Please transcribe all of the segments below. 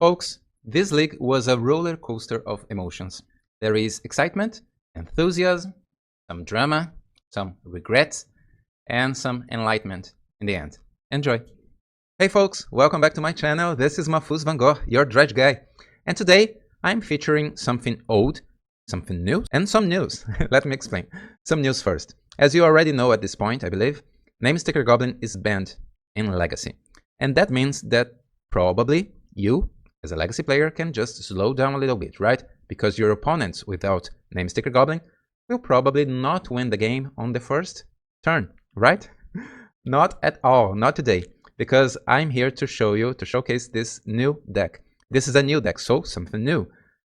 Folks, this league was a roller coaster of emotions. There is excitement, enthusiasm, some drama, some regrets, and some enlightenment in the end. Enjoy! Hey folks, welcome back to my channel. This is MahfuzVanGogh, your dredge guy. And today I'm featuring something old, something new, and some news. Let me explain. Some news first. As you already know at this point, I believe, Namesticker Goblin is banned in Legacy. And that means that probably you, as a Legacy player, can just slow down a little bit, right? Because your opponents without Namesticker Goblin will probably not win the game on the first turn, right? Not at all, not today. Because I'm here to show you, to showcase this new deck. This is a new deck, so something new.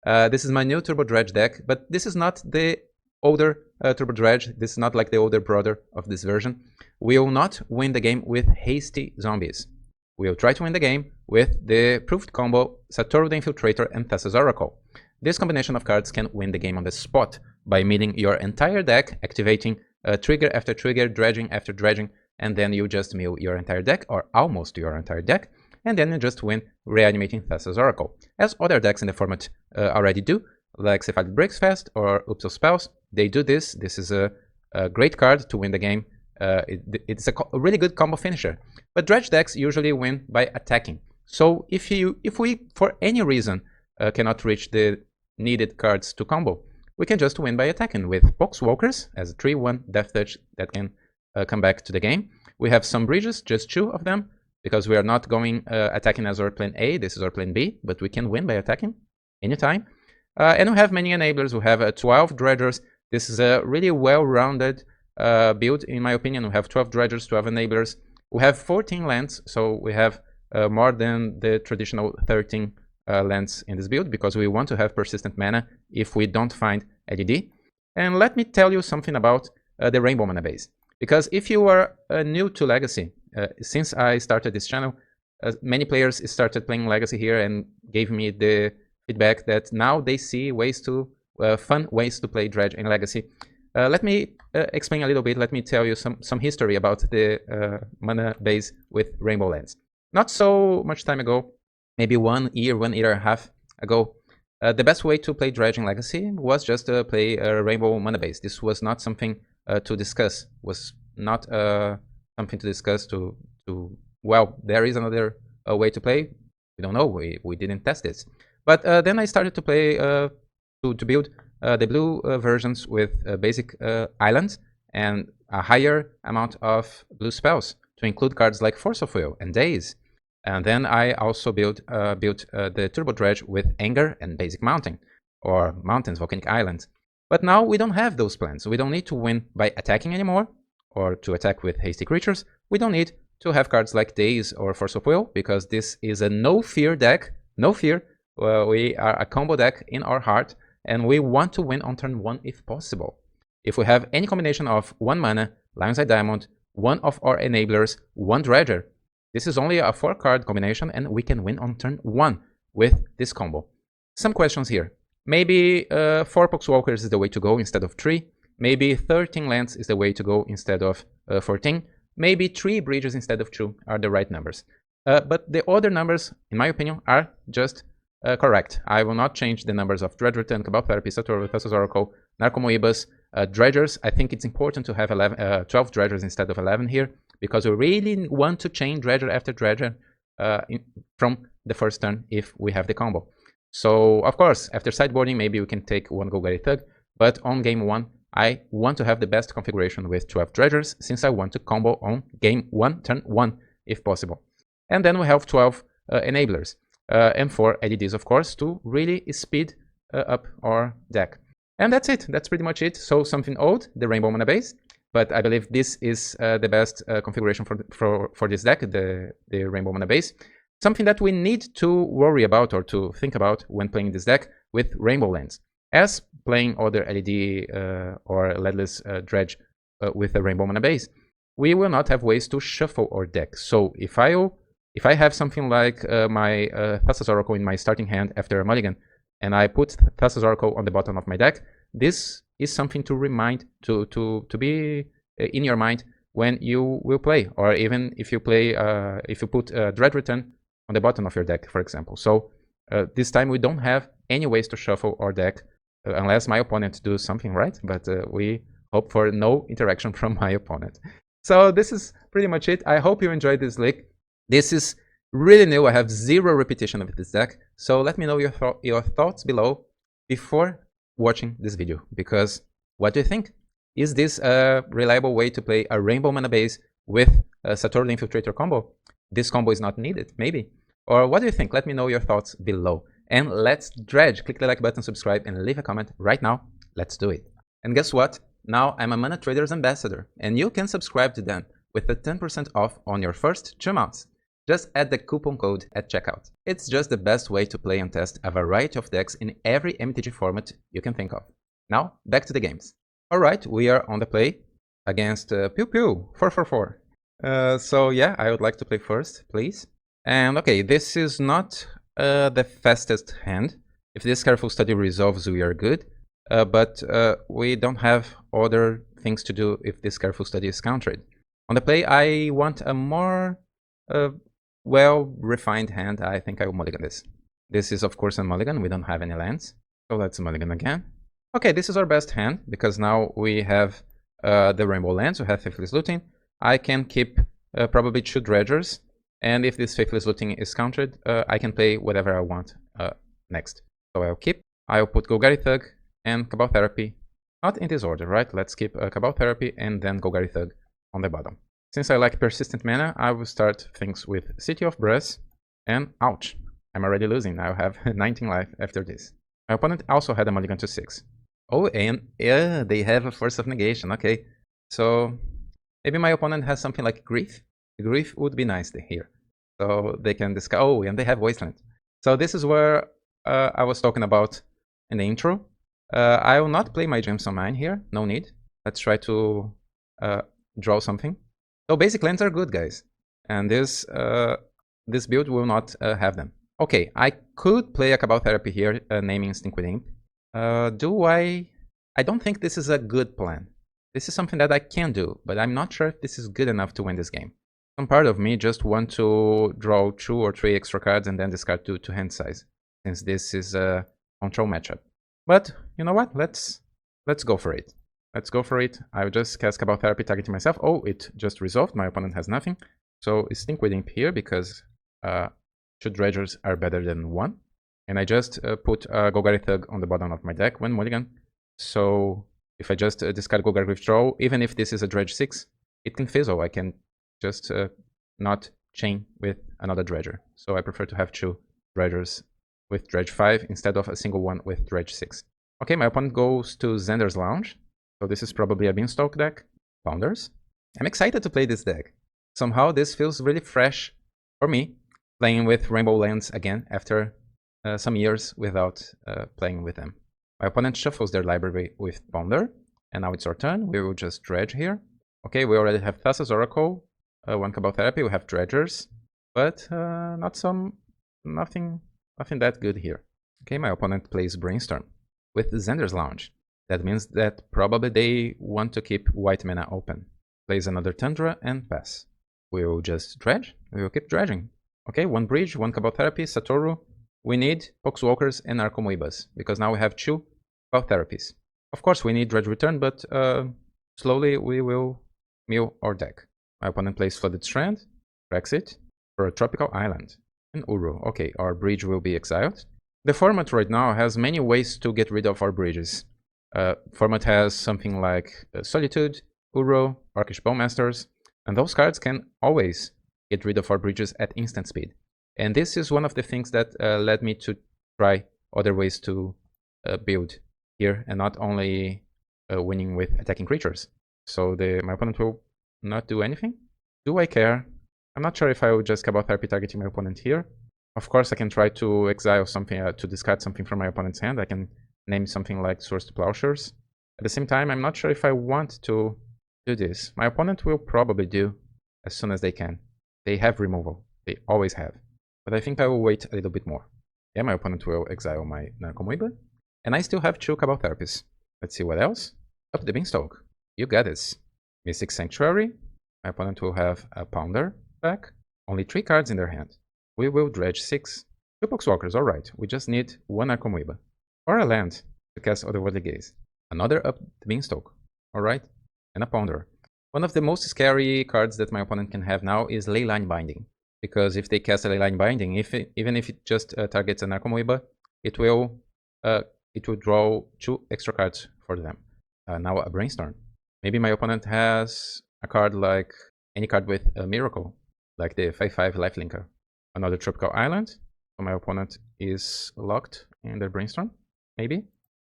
This is my new Turbo Dredge deck, but this is not the older Turbo Dredge. This is not like the older brother of this version. We will not win the game with hasty zombies. We will try to win the game with the proved combo Satoru the Infiltrator and Thassa's Oracle. This combination of cards can win the game on the spot by meeting your entire deck, activating trigger after trigger, dredging after dredging, and then you just mill your entire deck, or almost your entire deck, and then you just win reanimating Thassa's Oracle. As other decks in the format already do, like Cephalic Breakfast or Upsell Spells, they do this. This is a great card to win the game. It's a really good combo finisher. But dredge decks usually win by attacking. So if we, for any reason, cannot reach the needed cards to combo, we can just win by attacking with Poxwalkers as a 3/1 Death Touch that can come back to the game. We have some bridges, just 2 of them, because we are not going attacking as our plan A. This is our plan B, but we can win by attacking anytime. And we have many enablers. We have 12 dredgers. This is a really well-rounded build, in my opinion. We have 12 dredgers, 12 enablers. We have 14 lands, so we have more than the traditional 13 lands in this build, because we want to have persistent mana if we don't find LED. And let me tell you something about the Rainbow Mana base. Because if you are new to Legacy, since I started this channel, many players started playing Legacy here and gave me the feedback that now they see ways to fun ways to play Dredge in Legacy. Let me explain a little bit. Let me tell you some history about the mana base with Rainbow lands. Not so much time ago, maybe 1 year, 1 year and a half ago, the best way to play Dredge in Legacy was just to play a Rainbow mana base. This was not something to discuss, was not something to discuss well, there is another way to play. We don't know, we didn't test this. But then I started to play, to build the blue versions with basic islands and a higher amount of blue spells to include cards like Force of Will and Daze. And then I also built the Turbo Dredge with Anger and Basic Mountain, or Mountains, Volcanic Islands. But now we don't have those plans. We don't need to win by attacking anymore, or to attack with hasty creatures. We don't need to have cards like Daze or Force of Will, because this is a no-fear deck. No fear. We are a combo deck in our heart, and we want to win on turn 1 if possible. If we have any combination of 1 mana, Lion's Eye Diamond, 1 of our enablers, 1 Dredger, this is only a 4-card combination, and we can win on turn 1 with this combo. Some questions here. Maybe 4 Poxwalkers is the way to go instead of 3. Maybe 13 lands is the way to go instead of 14. Maybe 3 bridges instead of 2 are the right numbers. But the other numbers, in my opinion, are just correct. I will not change the numbers of Dredge Return, Cabal Therapy, Satoru, Thassa's Oracle, Narcomoebas, Dredgers. I think it's important to have 12 Dredgers instead of 11 here, because we really want to chain Dredger after Dredger from the first turn if we have the combo. So, of course, after sideboarding, maybe we can take 1 Golgari Thug, but on game 1, I want to have the best configuration with 12 Dredgers, since I want to combo on game 1, turn 1, if possible. And then we have 12 enablers, and 4 LEDs, of course, to really speed up our deck. And that's it. That's pretty much it. So something old, the Rainbow Mana base, but I believe this is the best configuration for this deck, the Rainbow Mana base. Something that we need to worry about or to think about when playing this deck with Rainbow lands. As playing other LED or LEDless Dredge with a Rainbow Mana base, we will not have ways to shuffle our deck. So if I have something like my Thassa's Oracle in my starting hand after a mulligan, and I put Thassa's Oracle on the bottom of my deck, this is something to remind, to be in your mind when you will play, or even if you play, if you put Dread Return on the bottom of your deck, for example. So This time we don't have any ways to shuffle our deck unless my opponent do something right, but we hope for no interaction from my opponent. So this is pretty much it. I hope you enjoyed this leak. This is really new. I have zero repetition of this deck, so let me know your thoughts below before watching this video, because what do you think? Is this a reliable way to play a rainbow mana base with a Satoru the Infiltrator combo? This combo is not needed, maybe. Or what do you think? Let me know your thoughts below. And let's dredge. Click the like button, subscribe, and leave a comment right now. Let's do it. And guess what? Now I'm a Mana Traders Ambassador, and you can subscribe to them with a 10% off on your first 2 months. Just add the coupon code at checkout. It's just the best way to play and test a variety of decks in every MTG format you can think of. Now, back to the games. Alright, we are on the play against Pew Pew 444. So yeah, I would like to play first, please. And okay, this is not the fastest hand. If this Careful Study resolves, we are good. But we don't have other things to do if this Careful Study is countered. On the play, I want a more well-refined hand. I think I will mulligan this. This is of course a mulligan. We don't have any lands, so let's mulligan again. Okay, this is our best hand because now we have the rainbow lands. We have Faithless Looting. I can keep probably 2 dredgers, and if this Faithless Looting is countered, I can play whatever I want next. So I'll keep. I'll put Golgari Thug and Cabal Therapy, not in this order, right? Let's keep Cabal Therapy and then Golgari Thug on the bottom. Since I like persistent mana, I will start things with City of Brass, and ouch, I'm already losing. I'll have 19 life after this. My opponent also had a mulligan to 6. Oh, and yeah, they have a Force of Negation. Okay, so maybe my opponent has something like Grief. Grief would be nice here. So they can discard. Oh, and they have Wasteland. So this is where I was talking about in the intro. I will not play my Gems on Mine here. No need. Let's try to draw something. So basic lands are good, guys. And this build will not have them. Okay, I could play a Cabal Therapy here, naming Instinct with Imp. I don't think this is a good plan. This is something that I can do, but I'm not sure if this is good enough to win this game. Some part of me just want to draw 2 or 3 extra cards and then discard 2 to hand size, since this is a control matchup. But you know what? Let's go for it. Let's go for it. I'll just cast Cabal Therapy targeting myself. Oh, it just resolved. My opponent has nothing. So Instinct with Imp here because 2 dredgers are better than 1. And I just put Golgari Thug on the bottom of my deck when mulligan. So if I just discard Golgari Withdrawal, even if this is a Dredge 6, it can fizzle. I can just not chain with another dredger. So I prefer to have 2 dredgers with Dredge 5 instead of a single one with Dredge 6. Okay, my opponent goes to Xander's Lounge. So this is probably a Beanstalk deck. Founders. I'm excited to play this deck. Somehow this feels really fresh for me, playing with Rainbow Lands again after some years without playing with them. My opponent shuffles their library with Ponder, and now it's our turn. We will just dredge here. Okay, we already have Thassa's Oracle, 1 Cabal Therapy, we have dredgers, but nothing that good here. Okay, my opponent plays Brainstorm with Xander's Lounge. That means that probably they want to keep white mana open. Plays another Tundra and pass. We will just dredge. We will keep dredging. Okay, 1 Bridge, 1 Cabal Therapy, Satoru. We need Poxwalkers and Arcomoebas, because now we have 2 Cabal Therapies. Of course, we need Dredge Return, but slowly we will mill our deck. My opponent plays Flooded Strand, cracks it, for a Tropical Island, and Uru. Okay, our bridge will be exiled. The format right now has many ways to get rid of our bridges. Format has something like Solitude, Uro, Orcish Bowmasters, and those cards can always get rid of our bridges at instant speed. And this is one of the things that led me to try other ways to build here, and not only winning with attacking creatures. So my opponent will not do anything. Do I care? I'm not sure if I will just Cabal Therapy targeting my opponent here. Of course, I can try to exile something, to discard something from my opponent's hand. I can name something like Source to Plowshares. At the same time, I'm not sure if I want to do this. My opponent will probably do as soon as they can. They have removal. They always have. But I think I will wait a little bit more. Yeah, my opponent will exile my Narcomoeba. And I still have 2 Cabal Therapies. Let's see what else. Up the Beanstalk. You got this. Mystic Sanctuary. My opponent will have a Pounder back. Only 3 cards in their hand. We will dredge 6. 2 Poxwalkers, alright. We just need 1 Akisamiyou. Or a land to cast Otherworldly Gaze. Another up the Beanstalk, alright. And a Ponder. One of the most scary cards that my opponent can have now is Leyline Binding. Because if they cast a Leyline Binding, even if it just targets an Akisamiyou, it will draw 2 extra cards for them. Now a Brainstorm. Maybe my opponent has a card like any card with a Miracle, like the 5/5 Lifelinker. Another Tropical Island, so my opponent is locked in their Brainstorm, maybe.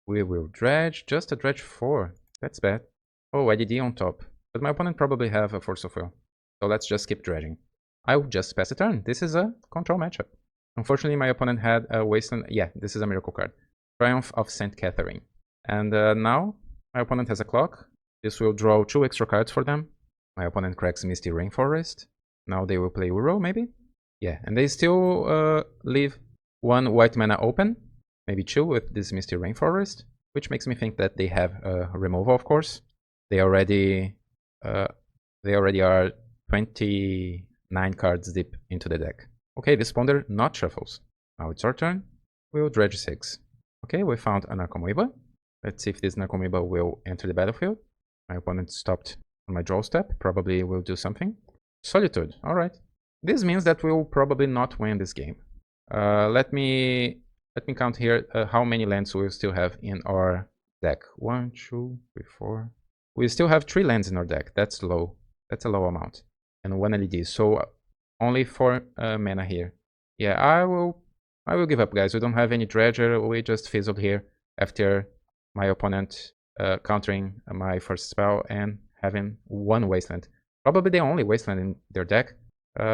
We will Dredge, just a Dredge 4, that's bad. Oh, IDD on top, but my opponent probably have a Force of Will, so let's just keep dredging. I'll just pass a turn, this is a control matchup. Unfortunately, my opponent had a Wasteland, yeah, this is a Miracle card. Triumph of St. Catherine. And now, my opponent has a Clock. This will draw 2 extra cards for them. My opponent cracks Misty Rainforest. Now they will play Uro, maybe? Yeah, and they still leave 1 white mana open. Maybe 2 with this Misty Rainforest. Which makes me think that they have removal, of course. They already are 29 cards deep into the deck. Okay, this Ponder not shuffles. Now it's our turn. We'll Dredge 6. Okay, we found an Akisamiyou. Let's see if this Akisamiyou will enter the battlefield. My opponent stopped on my draw step. Probably will do something. Solitude, alright. This means that we'll probably not win this game. Let me count here how many lands we still have in our deck. 1, 2, 3, 4. We still have 3 lands in our deck. That's low. That's a low amount. And 1 LED. So only 4 mana here. Yeah, I will give up, guys. We don't have any Dredger. We just fizzled here after my opponent countering my first spell and having 1 Wasteland. Probably the only Wasteland in their deck.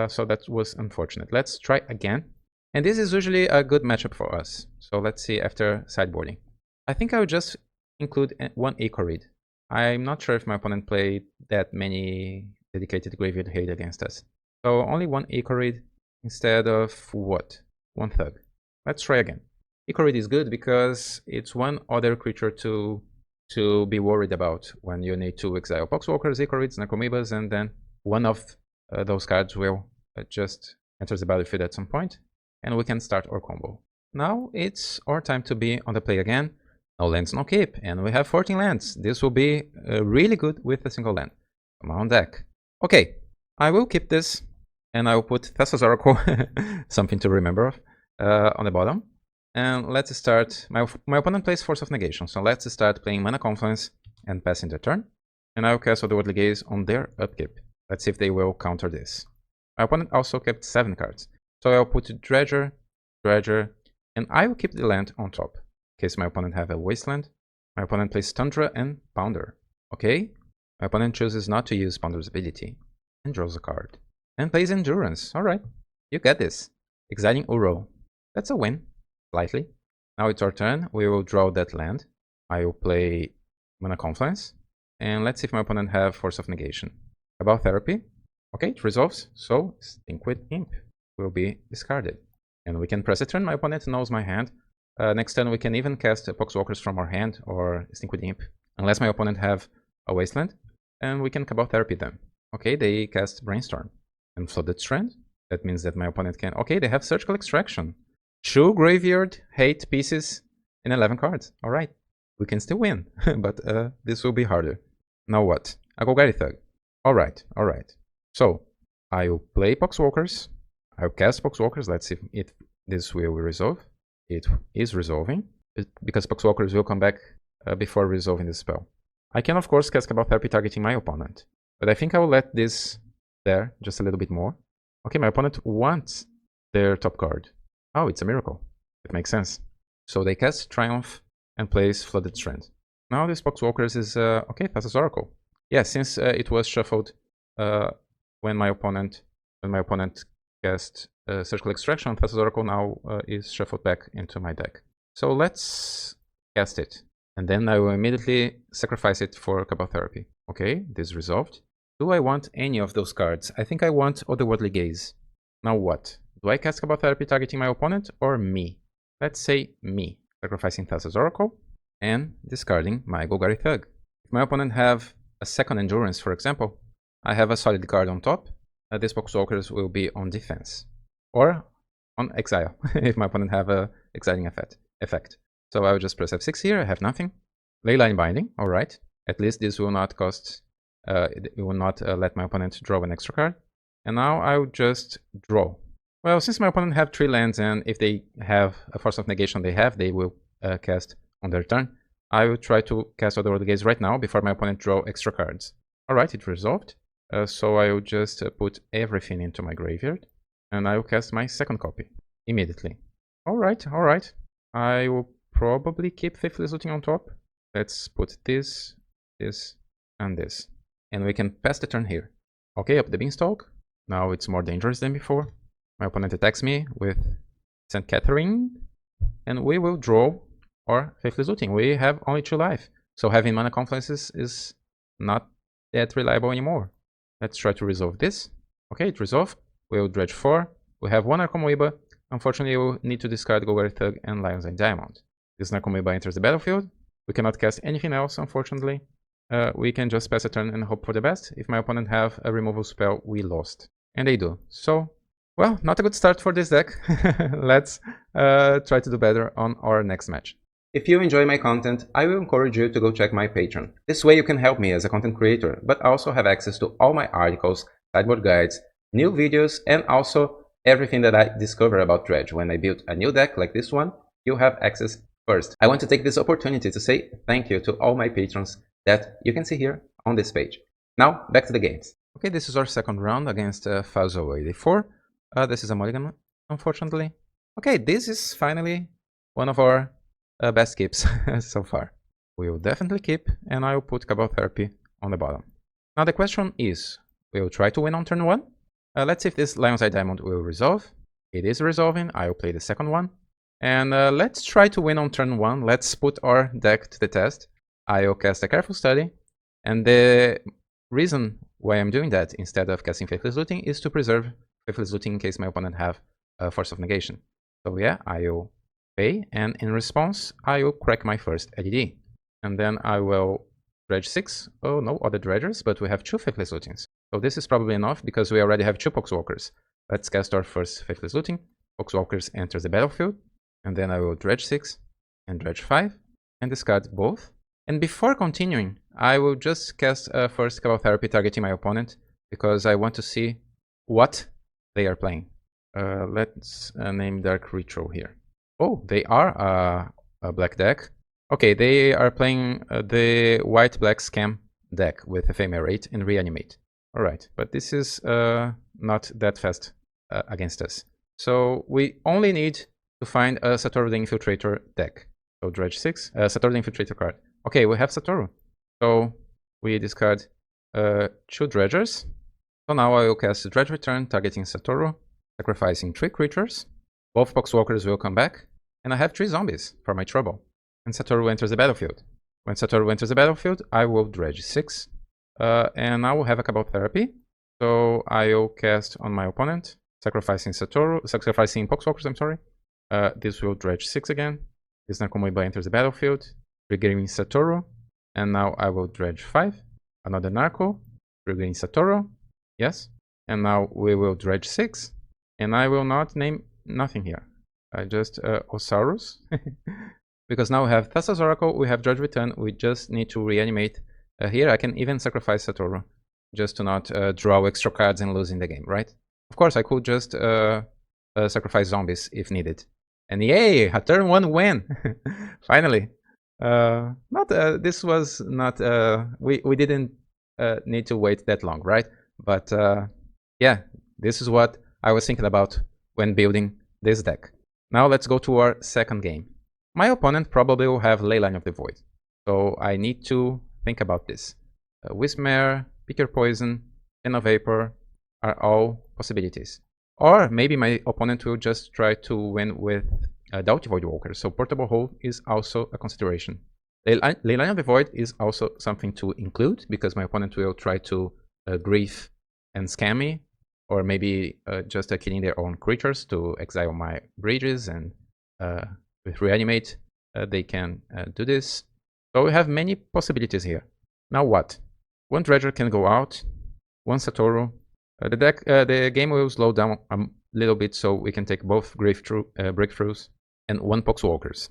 So that was unfortunate. Let's try again. And this is usually a good matchup for us. So let's see after sideboarding. I think I would just include 1 Ichorid. I'm not sure if my opponent played that many dedicated Graveyard Hate against us. So only 1 Ichorid instead of what? 1 Thug. Let's try again. Ichorid is good because it's 1 other creature to be worried about when you need to exile Poxwalkers, Ichorids, Akisamiyous, and then one of those cards will just enter the battlefield at some point, and we can start our combo. Now it's our time to be on the play again. No lands, no keep, and we have 14 lands. This will be really good with a single land. Come on, deck. Okay, I will keep this, and I will put Thassa's Oracle, something to remember of, on the bottom. And let's start. My opponent plays Force of Negation, so let's start playing Mana Confluence and passing the turn. And I will cast Otherworldly Gaze on their upkeep. Let's see if they will counter this. My opponent also kept 7 cards, so I'll put Dredger, and I will keep the land on top. In case my opponent have a Wasteland, my opponent plays Tundra and Pounder. Okay, my opponent chooses not to use Pounder's ability and draws a card. And plays Endurance. Alright, you get this. Exiling Uro. That's a win. Slightly. Now it's our turn. We will draw that land. I will play Mana Confluence. And let's see if my opponent have Force of Negation. About Therapy. Okay, it resolves. So Stinkweed Imp will be discarded. And we can press a turn. My opponent knows my hand. Next turn we can even cast Poxwalkers from our hand or Stinkweed Imp. Unless my opponent have a Wasteland. And we can Cabal Therapy them. Okay, they cast Brainstorm. And Flooded Strand. That means that my opponent can... Okay, they have Surgical Extraction. 2 Graveyard Hate pieces in 11 cards. Alright, we can still win, but this will be harder. Now what? A Golgari Thug. Alright. So, I will play Poxwalkers. I will cast Poxwalkers. Let's see if this will resolve. It is resolving, because Poxwalkers will come back before resolving the spell. I can of course cast Cabal Therapy targeting my opponent, but I think I will let this there just a little bit more. Okay, my opponent wants their top card. Oh, it's a Miracle. It makes sense. So they cast Triumph and plays Flooded Strand. Now this Poxwalkers is... okay, Thassa's Oracle. Yeah, since it was shuffled when my opponent cast Surgical Extraction, Thassa's Oracle now is shuffled back into my deck. So let's cast it. And then I will immediately sacrifice it for Cabal Therapy. Okay, this resolved. Do I want any of those cards? I think I want Otherworldly Gaze. Now what? Do I cast Cabal Therapy targeting my opponent or me? Let's say me. Sacrificing Thassa's Oracle and discarding my Golgari Thug. If my opponent have a second Endurance, for example, I have a solid card on top. This Poxwalkers will be on defense. Or, on exile if my opponent have a exiling effect. So I will just press F6 here. I have nothing. Leyline Binding. All right. At least this will not cost. It will not let my opponent draw an extra card. And now I will just draw. Well, since my opponent have 3 lands, and if they have a Force of Negation, they will cast on their turn. I will try to cast Other World Gaze right now before my opponent draw extra cards. Alright, it resolved. So I will just put everything into my graveyard. And I will cast my second copy immediately. Alright. I will probably keep Faithless Looting on top. Let's put this, this, and this. And we can pass the turn here. Okay, up the Beanstalk. Now it's more dangerous than before. My opponent attacks me with St. Catherine. And we will draw or Faithless Looting. We have only 2 life. So having mana confluences is not that reliable anymore. Let's try to resolve this. Okay, it resolved. We'll dredge 4. We have 1 Narcomoeba. Unfortunately, we'll need to discard Golgari Thug and Lion's Eye Diamond. This Narcomoeba enters the battlefield. We cannot cast anything else, unfortunately. We can just pass a turn and hope for the best. If my opponent have a removal spell, we lost. And they do. So, well, not a good start for this deck. Let's try to do better on our next match. If you enjoy my content, I will encourage you to go check my Patreon. This way you can help me as a content creator, but also have access to all my articles, sideboard guides, new videos, and also everything that I discover about Dredge. When I build a new deck like this one, you'll have access first. I want to take this opportunity to say thank you to all my patrons that you can see here on this page. Now, back to the games. Okay, this is our second round against Fazzo 84. This is a mulligan, unfortunately. Okay, this is finally one of our best keeps so far. We will definitely keep, and I will put Cabal Therapy on the bottom. Now the question is, we will try to win on turn 1. Let's see if this Lion's Eye Diamond will resolve. It is resolving. I will play the second one. And let's try to win on turn 1. Let's put our deck to the test. I will cast a Careful Study. And the reason why I'm doing that instead of casting Faithless Looting is to preserve Faithless Looting in case my opponent have a Force of Negation. So yeah, I will pay, and in response, I will crack my first LED. And then I will dredge 6. Oh, no other dredgers, but we have 2 Faithless Lootings. So this is probably enough because we already have 2 Poxwalkers. Let's cast our first Faithless Looting. Poxwalkers enters the battlefield. And then I will dredge 6 and dredge 5 and discard both. And before continuing, I will just cast first Cabal Therapy targeting my opponent because I want to see what they are playing. Let's name Dark Ritual here. Oh, they are a black deck. Okay, they are playing the white-black scam deck with Ephemeral 8 and Reanimate. Alright, but this is not that fast against us. So we only need to find a Satoru the Infiltrator deck. So dredge 6, Satoru the Infiltrator card. Okay, we have Satoru. So we discard 2 dredgers. So now I will cast Dredge Return targeting Satoru, sacrificing 3 creatures. Both Poxwalkers will come back. And I have 3 zombies for my trouble. And Satoru enters the battlefield. When Satoru enters the battlefield, I will dredge 6. And I will have a Cabal Therapy. So I will cast on my opponent, sacrificing Poxwalkers, I'm sorry. This will dredge 6 again. This Narcomoeba enters the battlefield, triggering Satoru. And now I will dredge 5. Another Narco, triggering Satoru. Yes. And now we will dredge 6. And I will not name nothing here. Just Osiris. Because now we have Thassa's Oracle, we have Dredge Return, we just need to reanimate. Here I can even sacrifice Satoru, just to not draw extra cards and lose in the game, right? Of course, I could just sacrifice zombies if needed. And yay, a turn 1 win! Finally. This was not, we didn't need to wait that long, right? But yeah, this is what I was thinking about when building this deck. Now let's go to our second game. My opponent probably will have Leyline of the Void, so I need to think about this. Wismare, Pick Your Poison, and a Vapor are all possibilities. Or maybe my opponent will just try to win with Doughty Voidwalker, so Portable Hole is also a consideration. Leyline of the Void is also something to include, because my opponent will try to grief and scam me, or maybe just killing their own creatures to exile my bridges, and with Reanimate they can do this. So we have many possibilities here. Now what? 1 Dredger can go out, 1 Satoru. The game will slow down little bit so we can take both breakthroughs and 1 Poxwalkers.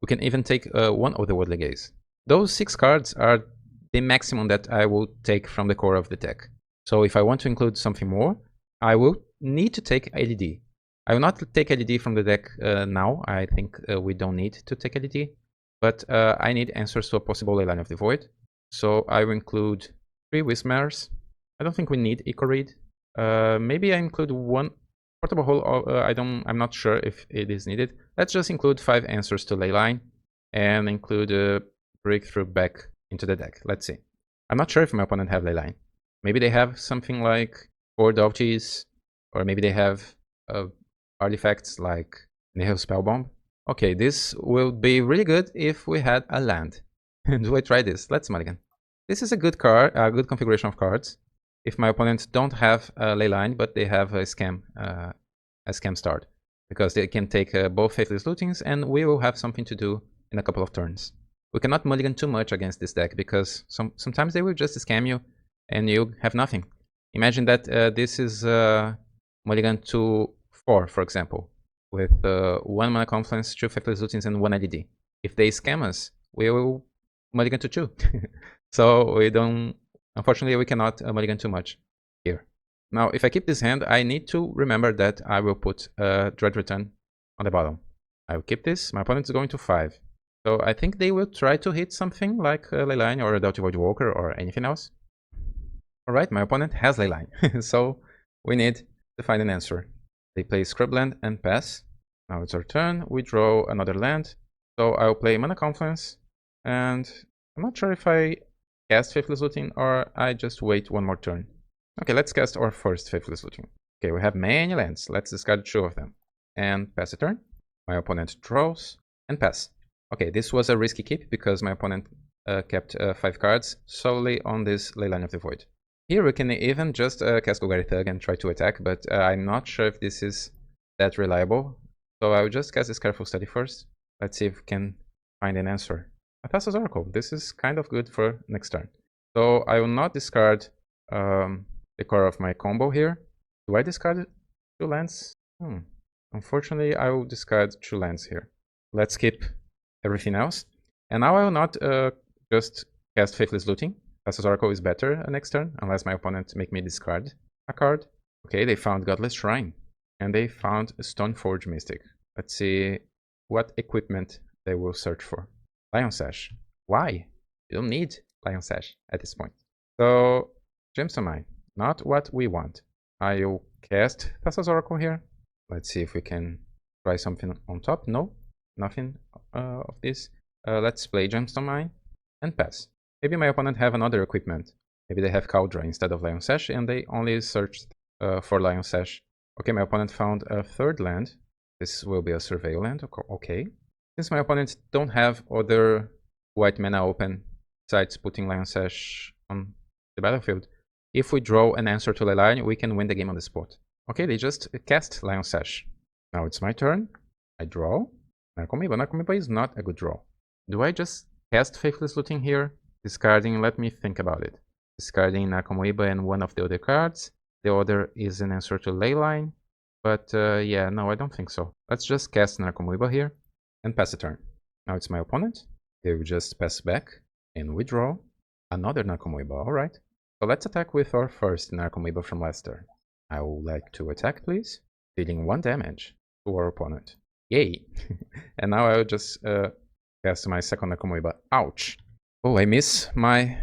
We can even take 1 Otherworldly Gaze. Those 6 cards are the maximum that I will take from the core of the deck. So if I want to include something more, I will need to take LED. I will not take LED from the deck now. I think we don't need to take LED. But I need answers to a possible Leyline of the Void. So I will include 3 Wismares. I don't think we need Eco Read. Maybe I include 1 Portable Hole. I'm not sure if it is needed. Let's just include 5 answers to Leyline and include a Breakthrough back into the deck. Let's see. I'm not sure if my opponent have Leyline. Maybe they have something like 4 Dovchies, or maybe they have artifacts like Nihil Spellbomb. Okay, this will be really good if we had a land. Do I try this? Let's mulligan. This is a good card, a good configuration of cards. If my opponents don't have a Leyline, but they have a scam start, because they can take both Faithless Lootings, and we will have something to do in a couple of turns. We cannot mulligan too much against this deck, because sometimes they will just scam you, and you have nothing. Imagine that this is mulligan to 4, for example, with 1 Mana Confluence, 2 Faithless Lootings, and 1 LED. If they scam us, we will mulligan to 2. So we don't. Unfortunately, we cannot mulligan too much here. Now, if I keep this hand, I need to remember that I will put Dread Return on the bottom. I will keep this. My opponent is going to 5. So I think they will try to hit something like Leyline or a Doughty Voidwalker or anything else. Alright, my opponent has Leyline. So we need to find an answer. They play Scrubland and pass. Now it's our turn. We draw another land. So I'll play Mana Confluence. And I'm not sure if I cast Faithless Looting or I just wait 1 more turn. Okay, let's cast our first Faithless Looting. Okay, we have many lands. Let's discard 2 of them. And pass a turn. My opponent draws and pass. Okay, this was a risky keep because my opponent kept 5 cards solely on this Leyline of the Void. Here we can even just cast Golgari Thug and try to attack, but I'm not sure if this is that reliable. So I will just cast this Careful Study first. Let's see if we can find an answer. Thassa's Oracle. This is kind of good for next turn. So I will not discard the core of my combo here. Do I discard 2 lands? Unfortunately, I will discard 2 lands here. Let's keep everything else. And now I will not just cast Faithless Looting. Thassa's Oracle is better next turn, unless my opponent make me discard a card. Okay, they found Godless Shrine. And they found a Stoneforge Mystic. Let's see what equipment they will search for. Lion Sash. Why? You don't need Lion Sash at this point. So, Gemstone Mine. Not what we want. I'll cast Thassa's Oracle here. Let's see if we can try something on top. No. Nothing of this. Let's play Gemstone Mine and pass. Maybe my opponent have another equipment. Maybe they have Cauldron instead of Lion Sash and they only searched for Lion Sash. Okay, my opponent found a 3rd land. This will be a Surveil land. Okay. Since my opponents don't have other white mana open besides putting Lion Sash on the battlefield, if we draw an answer to Leyline, we can win the game on the spot. Okay, they just cast Lion Sash. Now it's my turn. I draw. Narcomoeba. Narcomoeba is not a good draw. Do I just cast Faithless Looting here? Discarding, let me think about it. Discarding Narcomoeba and 1 of the other cards. The other is an answer to Leyline. But yeah, no, I don't think so. Let's just cast Narcomoeba here and pass a turn. Now it's my opponent. They will just pass back and withdraw another Narcomoeba. Alright. So let's attack with our first Narcomoeba from last turn. I would like to attack, please. Dealing 1 damage to our opponent. Yay! And now I will just cast my second Narcomoeba. Ouch! Oh, I miss my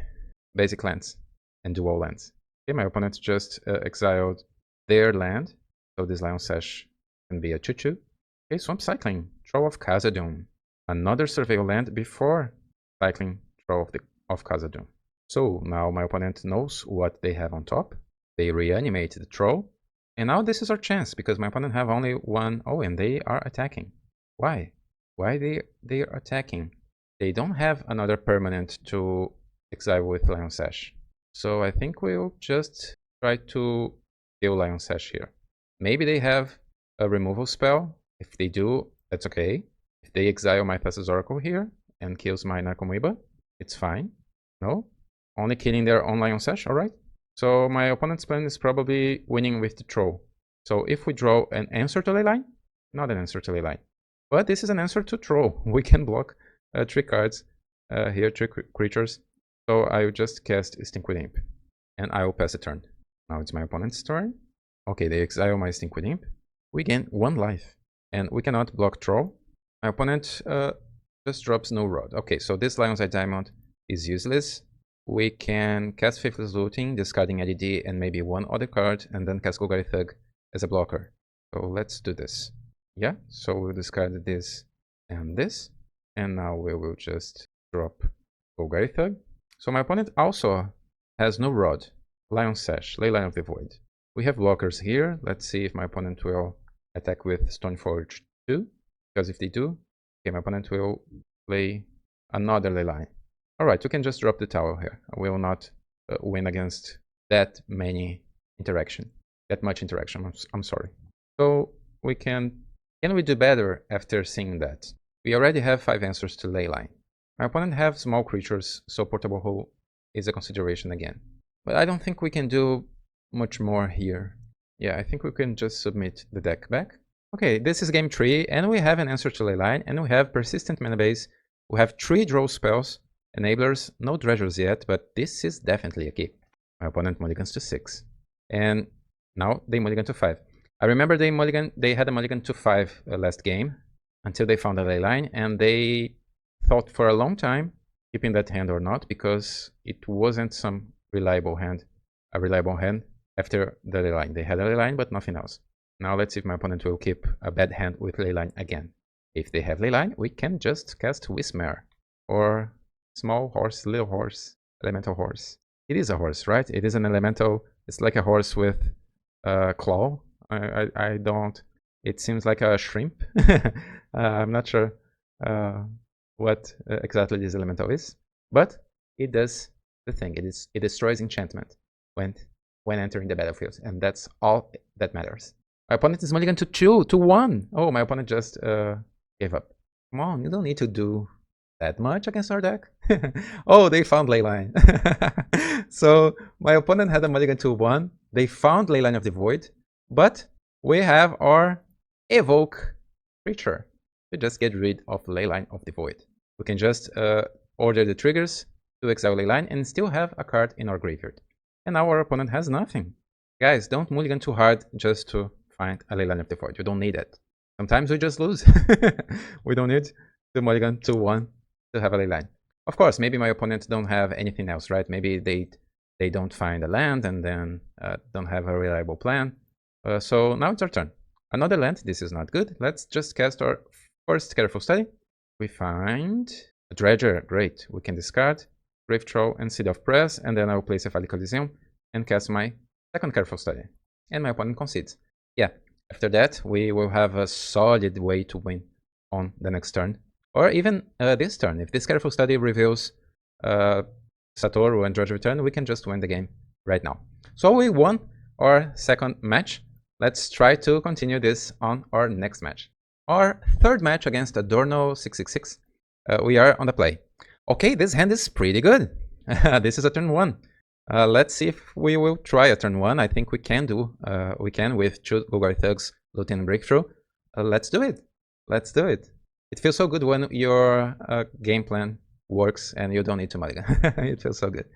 basic lands and dual lands. Okay, my opponent just exiled their land. So this Lion Sash can be a 2/2. Okay, Swamp Cycling. Troll of Khazad-dûm. Another Surveil land before cycling Troll of Khazad-dûm. So now my opponent knows what they have on top. They reanimate the Troll. And now this is our chance, because my opponent have only 1... Oh, and they are attacking. Why? Why they are attacking? They don't have another permanent to exile with Lion Sash. So I think we'll just try to kill Lion Sash here. Maybe they have a removal spell. If they do, that's okay. If they exile my Thassa's Oracle here and kills my Narcomoeba, it's fine. No? Only killing their own Lion Sash, alright? So my opponent's plan is probably winning with the Troll. So if we draw an answer to leyline, not an answer to leyline, but this is an answer to throw. We can block 3 cards here, 3 creatures. So I will just cast Stinkwood Imp, and I will pass the turn. Now it's my opponent's turn. Okay, they exile my Stinkwood Imp. We gain 1 life, and we cannot block throw. My opponent just drops no rod. Okay, so this Lion's Eye Diamond is useless. We can cast Faithless Looting, discarding LED and maybe 1 other card, and then cast Golgari Thug as a blocker. So let's do this. Yeah, so we'll discard this and this, and now we will just drop Golgari Thug. So my opponent also has no rod, Lion Sash, Leyline of the Void. We have blockers here. Let's see if my opponent will attack with Stoneforge 2, because if they do, okay, my opponent will play another Leyline. Alright, we can just drop the tower here. We will not win against that much interaction. I'm sorry. So we can we do better after seeing that? We already have 5 answers to Leyline. My opponent have small creatures, so Portable Hole is a consideration again. But I don't think we can do much more here. Yeah, I think we can just submit the deck back. Okay, this is game 3, and we have an answer to Leyline, and we have Persistent Mana Base. We have 3 draw spells, enablers, no treasures yet, but this is definitely a key. My opponent mulligans to 6. And now they mulligan to 5. I remember they had a mulligan to 5 last game, until they found a Leyline, and they thought for a long time keeping that hand or not, because it wasn't some reliable hand, after the Leyline. They had a Leyline, but nothing else. Now let's see if my opponent will keep a bad hand with Leyline again. If they have Leyline, we can just cast Wismare, or Small Horse, Little Horse, Elemental Horse. It is a horse, right? It is an elemental. It's like a horse with claw. I don't. It seems like a shrimp. I'm not sure what exactly this elemental is, but it does the thing. It destroys enchantment when entering the battlefield, and that's all that matters. My opponent is mulligan to 2 to 1. Oh, my opponent just gave up. Come on, you don't need to do that much against our deck. Oh, they found Leyline. So my opponent had a mulligan to 1. They found Leyline of the Void, but we have our evoke creature to just get rid of Leyline of the Void. We can just order the triggers to exile Leyline and still have a card in our graveyard. And now our opponent has nothing. Guys, don't mulligan too hard just to find a Leyline of the Void. You don't need it. Sometimes we just lose. We don't need to mulligan to 1 to have a Leyline. Of course, maybe my opponents don't have anything else, right? Maybe they don't find a land and then don't have a reliable plan. So now it's our turn. Another land. This is not good. Let's just cast our first Careful Study. We find a Dredger. Great. We can discard Grave Troll and Seed of Press, and then I will place a Cephalic Coliseum and cast my second Careful Study. And my opponent concedes. Yeah. After that, we will have a solid way to win on the next turn, or even this turn. If this Careful Study reveals Satoru and Dredge Return, we can just win the game right now. So we won our second match. Let's try to continue this on our next match. Our third match against Adorno 666. We are on the play. Okay, this hand is pretty good. This is a turn 1. Let's see if we will try a turn 1. I think we can with 2 Golgari Thugs, Looting and Breakthrough. Let's do it. Let's do it. It feels so good when your game plan works and you don't need to mulligan. It feels so good.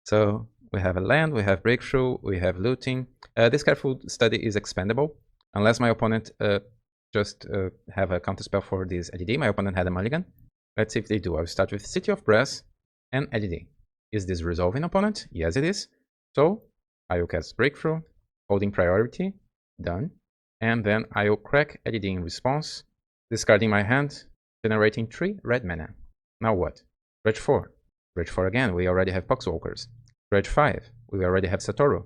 So we have a land, we have Breakthrough, we have Looting. This Careful Study is expendable unless my opponent just have a counterspell for this LED. My opponent had a mulligan. Let's see if they do. I'll start with City of Brass and LED. Is this resolving opponent? Yes, it is. So I will cast Breakthrough, holding priority, done. And then I will crack LED in response, discarding my hand, generating 3 red mana. Now what? Dredge 4. Dredge 4 again, we already have Poxwalkers. Dredge 5, we already have Satoru.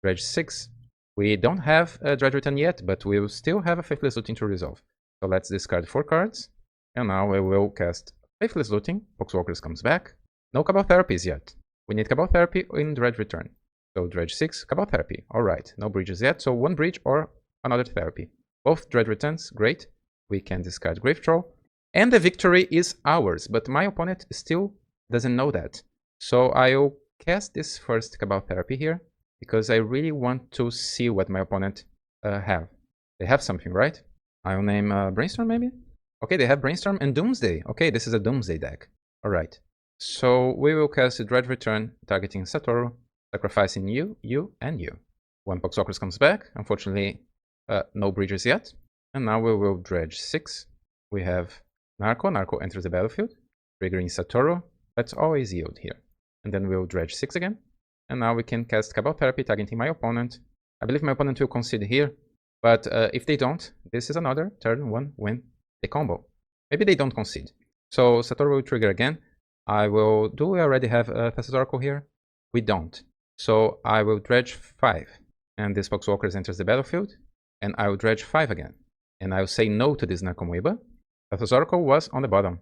Dredge 6, we don't have a Dredge Return yet, but we will still have a Faithless Looting to resolve. So let's discard 4 cards. And now we will cast Faithless Looting. Poxwalkers comes back. No Cabal Therapies yet. We need Cabal Therapy in Dredge Return. So Dredge 6, Cabal Therapy. Alright, no bridges yet, so 1 bridge or another therapy. Both Dredge Returns, great. We can discard Grave Troll. And the victory is ours, but my opponent still doesn't know that. So I'll cast this first Cabal Therapy here, because I really want to see what my opponent have? They have something, right? I'll name Brainstorm maybe? Okay, they have Brainstorm and Doomsday. Okay, this is a Doomsday deck. Alright. So we will cast a Dredge Return targeting Satoru, sacrificing you, and you. When Poxwalkers comes back, unfortunately, no bridges yet. And now we will dredge 6. We have Narco. Narco enters the battlefield, triggering Satoru. Let's always yield here. And then we'll dredge 6 again. And now we can cast Cabal Therapy targeting my opponent. I believe my opponent will concede here. But if they don't, this is another turn 1 win the combo. Maybe they don't concede. So Satoru will trigger again. Do we already have Thassa's Oracle here? We don't. So I will dredge 5. And this Poxwalkers enters the battlefield. And I will dredge 5 again. And I will say no to this Narcomoeba. Thassa's Oracle was on the bottom.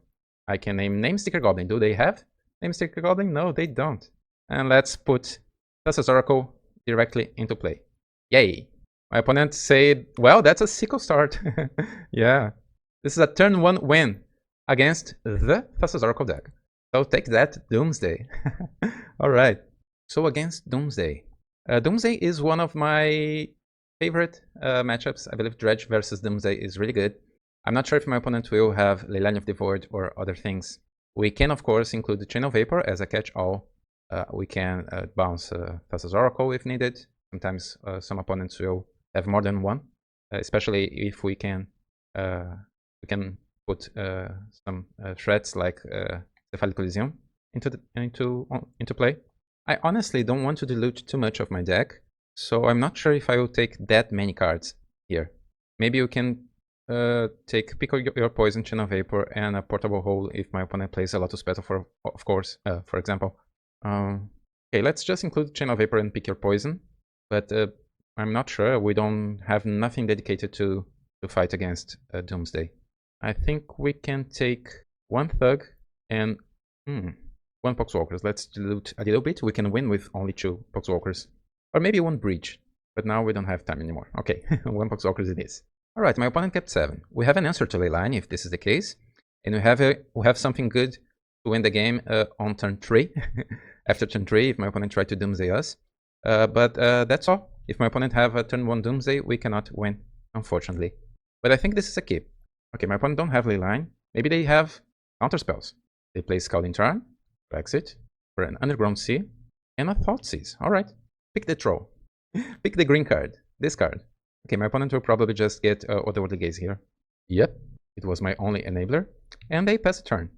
I can name Sticker Goblin. Do they have name Sticker Goblin? No, they don't. And let's put Thassa's Oracle directly into play. Yay! My opponent said, well, that's a sickle start. Yeah. This is a turn 1 win against the Thassa's Oracle deck. So take that, Doomsday. Alright. So against Doomsday. Doomsday is one of my favorite matchups. I believe Dredge versus Doomsday is really good. I'm not sure if my opponent will have Leyline of the Void or other things. We can, of course, include the Chain of Vapor as a catch-all. We can bounce Thassa's Oracle if needed. Sometimes some opponents will have more than one, especially if we can put some threats like Cephalic Coliseum into play. I honestly don't want to dilute too much of my deck, so I'm not sure if I will take that many cards here. Maybe you can take Pick Your Poison, Chain of Vapor, and a Portable Hole if my opponent plays a Lotus Petal, of course, for example. Okay, let's just include Chain of Vapor and Pick Your Poison, but I'm not sure. We don't have nothing dedicated to fight against Doomsday. I think we can take one Thug and one Poxwalkers. Let's dilute a little bit. We can win with only 2 Poxwalkers. Or maybe one Bridge. But now we don't have time anymore. Okay, 1 Poxwalkers it is. Alright, my opponent kept 7. We have an answer to Leyline if this is the case. And we have something good to win the game on turn 3. After turn 3, if my opponent tried to Doomsday us. But that's all. If my opponent have a turn 1 Doomsday, we cannot win, unfortunately. But I think this is a key. Okay, my opponent don't have Leyline. Maybe they have counter spells. They play Scalding Tarn, Exit, for an Underground Sea, and a Thoughtseize. Alright, pick the troll. Pick the green card, this card. Okay, my opponent will probably just get Otherworldly Gaze here. Yep, it was my only enabler. And they pass a turn.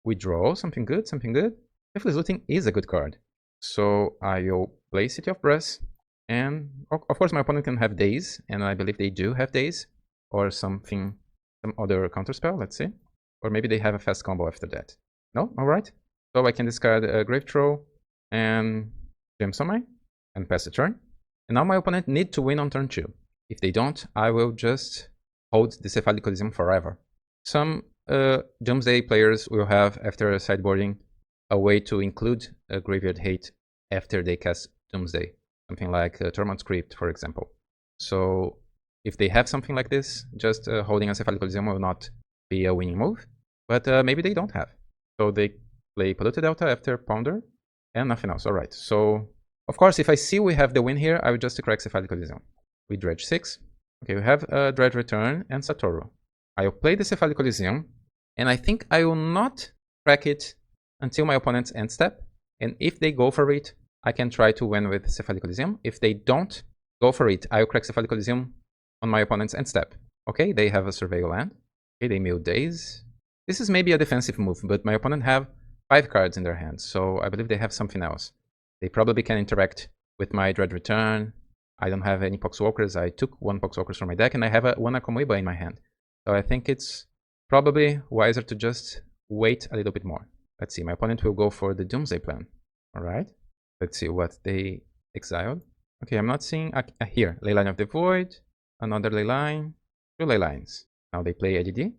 We draw something good, something good. Faithless Looting is a good card. So I'll play City of Brass. And of course my opponent can have Daze, and I believe they do have Daze. Or some other counterspell, let's see. Or maybe they have a fast combo after that. No? Alright. So I can discard a Grave Troll and Gem Summon and pass the turn. And now my opponent needs to win on turn 2. If they don't, I will just hold the Cephalic Coliseum forever. Some Doomsday players will have, after sideboarding, a way to include a Graveyard Hate after they cast Doomsday. Something like Tormod Script, for example. So if they have something like this, just holding a Cephalic Coliseum will not be a winning move. But maybe they don't have. So they play Polluted Delta after Ponder and nothing else. Alright, so of course if I see we have the win here, I will just crack Cephalic Coliseum. We dredge 6. Okay, we have Dredge Return and Satoru. I will play the Cephalic Coliseum, and I think I will not crack it until my opponent's end step. And if they go for it, I can try to win with Cephalic Coliseum. If they don't go for it, I will crack Cephalic Coliseum on my opponent's end step. Okay, they have a Surveil land. Okay, they mill Daze. This is maybe a defensive move, but my opponent have 5 cards in their hands, so I believe they have something else. They probably can interact with my Dredge Return. I don't have any Poxwalkers. I took 1 Poxwalkers from my deck, and I have one Narcomoeba in my hand. So I think it's probably wiser to just wait a little bit more. Let's see, my opponent will go for the Doomsday plan. Alright, let's see what they exiled. Okay, I'm not seeing here, Leyline of the Void, another Leyline, 2 Leylines. Now they play ADD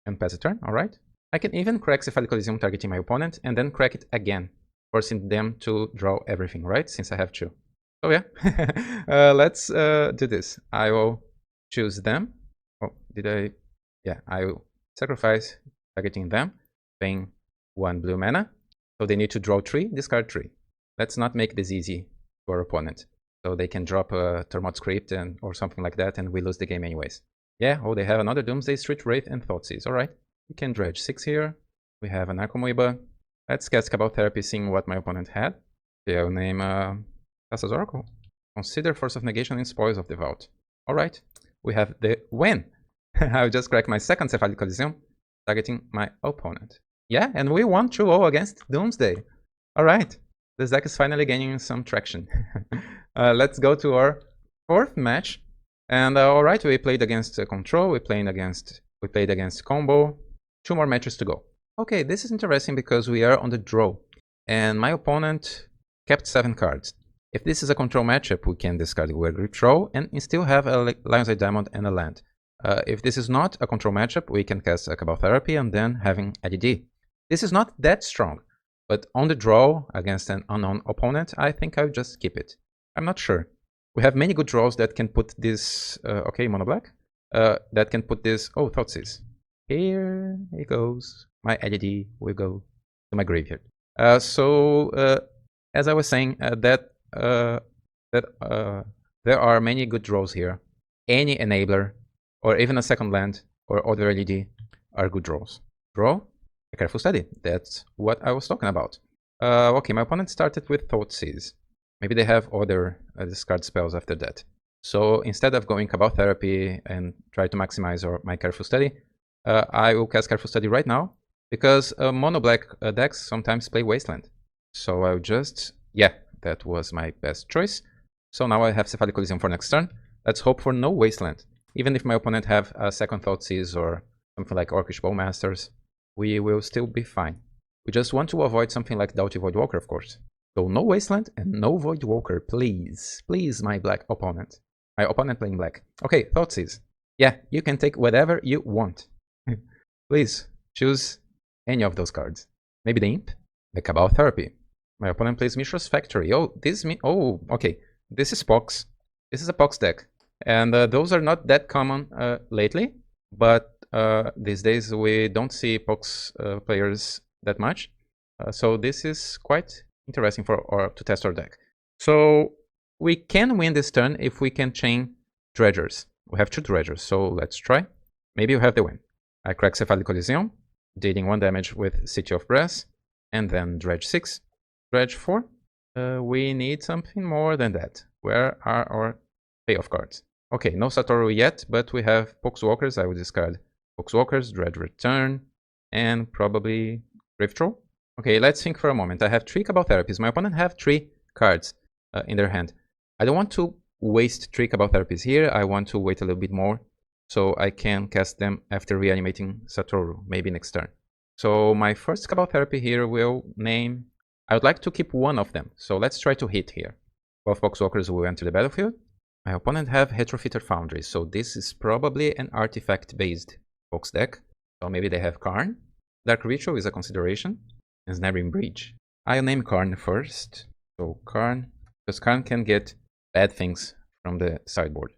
and pass a turn, alright. I can even crack Cephalic Coliseum targeting my opponent and then crack it again, forcing them to draw everything, right? Since I have 2. So yeah, let's do this. I will choose them. Oh, did I? Yeah, I will sacrifice targeting them, paying 1 blue mana. So they need to draw 3, discard 3. Let's not make this easy to our opponent. So they can drop a Termot script or something like that, and we lose the game anyways. Yeah, oh, they have another Doomsday, Street Wraith, and Thoughtseize. Alright, we can dredge 6 here. We have an akisamiyou. Let's cast Cabal Therapy, seeing what my opponent had. Okay, I'll name Thassa's Oracle. Consider Force of Negation in Spoils of the Vault. Alright, we have the win. I'll just crack my second Cephalic Coliseum, targeting my opponent. Yeah, and we won 2-0 against Doomsday. Alright, this deck is finally gaining some traction. Let's go to our fourth match. And alright, we played against Control, we played against Combo. 2 more matches to go. Okay, this is interesting because we are on the draw. And my opponent kept 7 cards. If this is a Control matchup, we can discard Weird Grip Troll and still have a Lion's Eye Diamond and a land. If this is not a Control matchup, we can cast a Cabal Therapy and then having ADD. This is not that strong, but on the draw against an unknown opponent, I think I'll just keep it. I'm not sure. We have many good draws that can put this... okay, Mono Black. That can put this... oh, Thoughtseize. Here it goes. My ADD will go to my graveyard. As I was saying, there are many good draws here. Any Enabler, or even a second land, or other LED are good draws. Draw, a Careful Study. That's what I was talking about. Okay, my opponent started with Thoughtseize. Maybe they have other discard spells after that. So instead of going Cabal Therapy and try to maximize my Careful Study, I will cast Careful Study right now, because mono black decks sometimes play Wasteland. So I'll just... yeah, that was my best choice. So now I have Cephalic Coliseum for next turn. Let's hope for no Wasteland. Even if my opponent have a second Thoughtseize or something like Orcish Bowmasters, we will still be fine. We just want to avoid something like Doughty Voidwalker, of course. So no Wasteland and no Voidwalker, please. Please, my black opponent. My opponent playing black. Okay, Thoughtseize. Yeah, you can take whatever you want. Please, choose any of those cards. Maybe the Imp? The Cabal Therapy. My opponent plays Mishra's Factory. Oh, oh, okay. This is Pox. This is a Pox deck. And those are not that common lately. But these days we don't see Pox players that much. So this is quite interesting to test our deck. So we can win this turn if we can chain Dredgers. We have 2 Dredgers, so let's try. Maybe we have the win. I crack Cephalic Coliseum, dealing 1 damage with City of Brass, and then Dredge 6. Dredge 4. We need something more than that. Where are our payoff cards? Okay, no Satoru yet, but we have Poxwalkers. I will discard Poxwalkers, Dredge Return, and probably Grave Troll. Okay, let's think for a moment. I have 3 Cabal Therapies. My opponent have 3 cards in their hand. I don't want to waste 3 Cabal Therapies here. I want to wait a little bit more so I can cast them after reanimating Satoru, maybe next turn. So my first Cabal Therapy here will name... I would like to keep 1 of them, so let's try to hit here. Both Poxwalkers will enter the battlefield. My opponent have Retrofitter Foundry, so this is probably an artifact-based Pox deck. So maybe they have Karn. Dark Ritual is a consideration. And Snaring Bridge. I'll name Karn first. So Karn, because Karn can get bad things from the sideboard.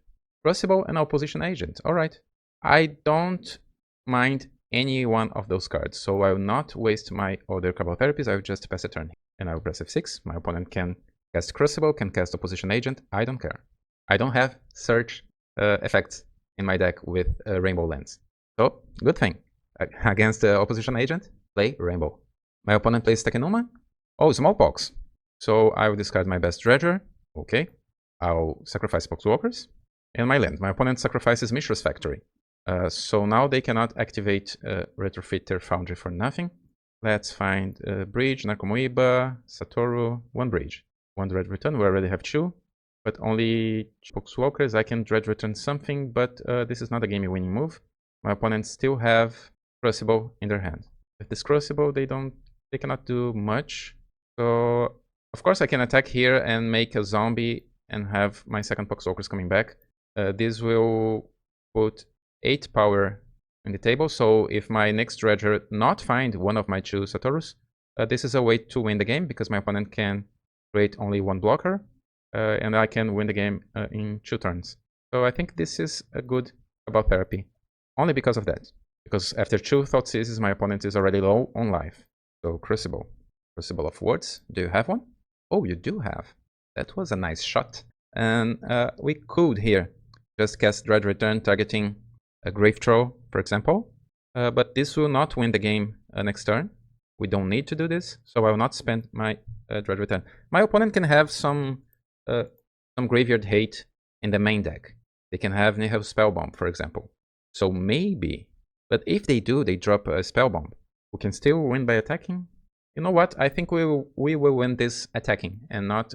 Crucible and Opposition Agent. Alright. I don't mind any one of those cards, so I will not waste my other Cabal Therapies. I will just pass a turn. And I will press F6. My opponent can cast Crucible, can cast Opposition Agent. I don't care. I don't have search effects in my deck with Rainbow Lands. So, good thing. Against the Opposition Agent, play Rainbow. My opponent plays Tekenuma. Oh, Smallpox. So I will discard my best Dredger. Okay. I'll sacrifice Poxwalkers. And my land. My opponent sacrifices Mishra's Factory. So now they cannot activate Retrofitter Foundry for nothing. Let's find Bridge, Nakomoiba, Satoru, 1 Bridge. 1 Dredge Return. We already have 2. But only Poxwalkers. I can Dredge Return something, but this is not a game-winning move. My opponents still have Crucible in their hand. With this Crucible, they cannot do much. So, of course, I can attack here and make a zombie and have my second Poxwalkers coming back. This will put 8 power in the table. So if my next Dredger not find one of my 2 Satorus, this is a way to win the game because my opponent can create only 1 blocker. And I can win the game in 2 turns. So I think this is a good Cabal Therapy. Only because of that. Because after 2 Thoughtseizes, my opponent is already low on life. So Crucible. Crucible of Words. Do you have one? Oh, you do have. That was a nice shot. And we could here just cast Dread Return targeting a Grave Troll, for example. But this will not win the game next turn. We don't need to do this, so I will not spend my Dread Return. My opponent can have some Graveyard Hate in the main deck. They can have Nihil Spellbomb, for example. So maybe, but if they do, they drop a Spellbomb. We can still win by attacking. You know what? I think we will win this attacking and not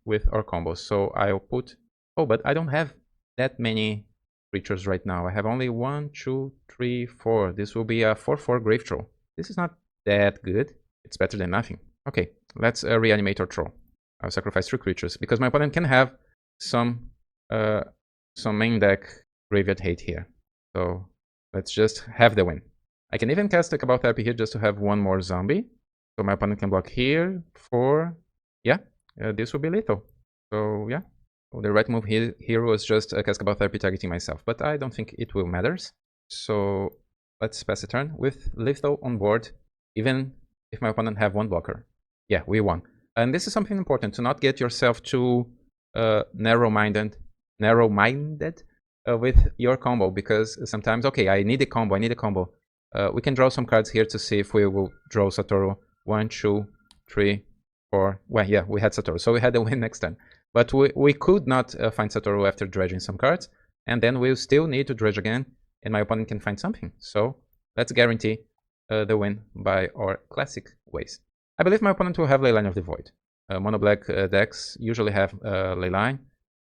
with our combos. So I'll put... Oh, but I don't have that many creatures right now. I have only 1, 2, 3, 4. This will be a 4/4 Grave Troll. This is not that good. It's better than nothing. Okay, let's reanimate our troll. I'll sacrifice 3 creatures because my opponent can have some main deck Graveyard Hate here. So let's just have the win. I can even cast a Cabal Therapy here just to have 1 more zombie. So my opponent can block here for... Yeah, this will be lethal. So yeah, the right move here was just cast Cabal Therapy targeting myself. But I don't think it will matter. So let's pass a turn with lethal on board, even if my opponent have 1 blocker. Yeah, we won. And this is something important, to not get yourself too narrow-minded with your combo, because sometimes, okay, I need a combo. We can draw some cards here to see if we will draw Satoru. 1, 2, 3, 4. Well, yeah, we had Satoru, so we had a win next turn. But we could not find Satoru after dredging some cards, and then we'll still need to dredge again, and my opponent can find something. So let's guarantee the win by our classic ways. I believe my opponent will have Leyline of the Void. Mono-black decks usually have Leyline,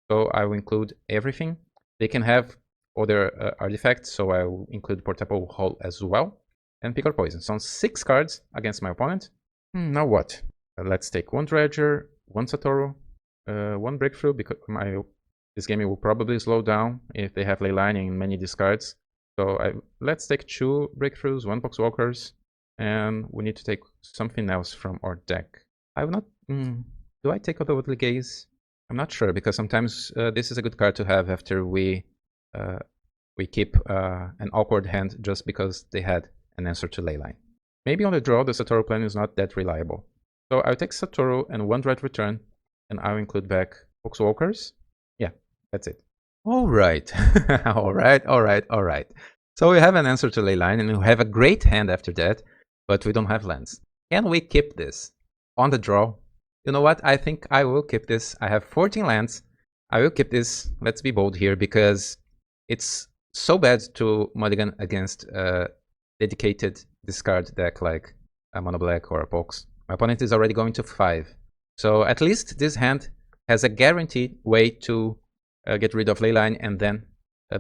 so I will include everything. They can have other artifacts, so I will include Portable Hole as well. And Pick or Poison. So 6 cards against my opponent. Now what? Let's take 1 Dredger, 1 Satoru, 1 Breakthrough, because this game will probably slow down if they have Leyline and many discards. So let's take 2 Breakthroughs, 1 Poxwalkers, and we need to take something else from our deck. I will not... do I take Otherworldly Gaze? I'm not sure, because sometimes this is a good card to have after we keep an awkward hand just because they had an answer to Leyline. Maybe on the draw, the Satoru plan is not that reliable. So I'll take Satoru and 1 Dread Return, and I'll include back Poxwalkers. Yeah, that's it. Alright, alright. So we have an answer to Leyline, and we have a great hand after that, but we don't have lands. Can we keep this on the draw? You know what? I think I will keep this. I have 14 lands. I will keep this. Let's be bold here, because it's so bad to mulligan against dedicated discard deck like a Mono Black or a Pox. My opponent is already going to 5. So at least this hand has a guaranteed way to get rid of Leyline and then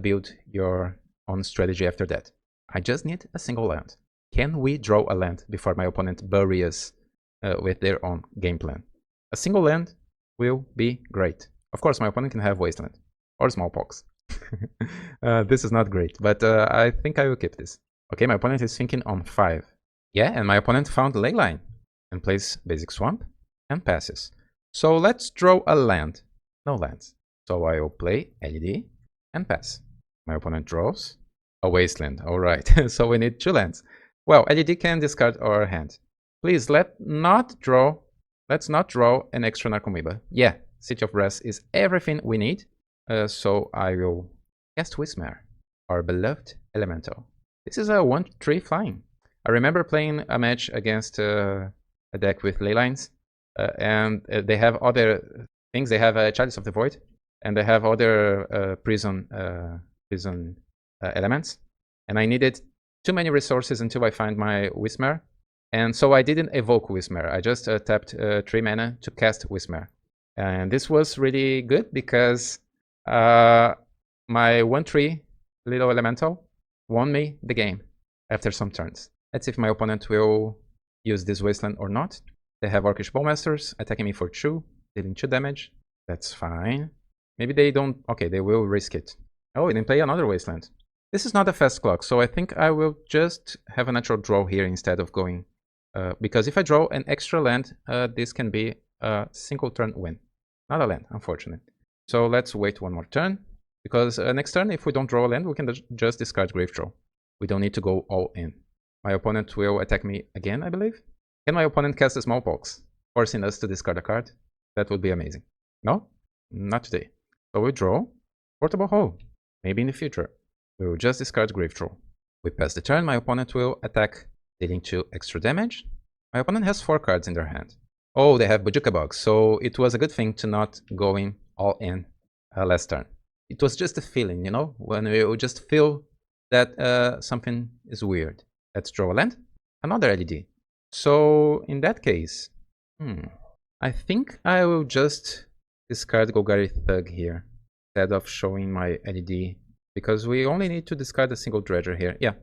build your own strategy after that. I just need a single land. Can we draw a land before my opponent buries us with their own game plan? A single land will be great. Of course, my opponent can have Wasteland or Smallpox. This is not great, but I think I will keep this. Okay, my opponent is thinking on 5. Yeah, and my opponent found Leyline and plays Basic Swamp and passes. So let's draw a land. No lands. So I will play LED and pass. My opponent draws a Wasteland. Alright, so we need 2 lands. Well, LED can discard our hand. Please, let's not draw an extra Narcomoeba. Yeah, City of Brass is everything we need. So I will cast Whismare, our beloved elemental. This is a 1/3 flying. I remember playing a match against a deck with Leylines, and they have other things. They have a Chalice of the Void, and they have other prison elements. And I needed too many resources until I find my Whismare. And so I didn't evoke Whismare. I just tapped 3 mana to cast Whismare. And this was really good because my 1/3 little elemental won me the game after some turns. Let's see if my opponent will use this Wasteland or not. They have Orcish Bowmasters attacking me for 2, dealing 2 damage. That's fine. Maybe they don't... Okay, they will risk it. Oh, they play another Wasteland. This is not a fast clock, so I think I will just have a natural draw here instead of going... because if I draw an extra land, this can be a single turn win. Not a land, unfortunately. So let's wait 1 more turn, because next turn, if we don't draw a land, we can just discard Grave Troll. We don't need to go all in. My opponent will attack me again, I believe. Can my opponent cast a Smallpox, forcing us to discard a card? That would be amazing. No? Not today. So we draw Portable Hole. Maybe in the future. We will just discard Grave Troll. We pass the turn, my opponent will attack, dealing 2 extra damage. My opponent has 4 cards in their hand. Oh, they have Bojuka Bug, so it was a good thing to not going all in last turn. It was just a feeling, you know, when you just feel that something is weird. Let's draw a land, another LED. So in that case, I think I will just discard Golgari Thug here instead of showing my LED, because we only need to discard a single Dredger here. Yeah,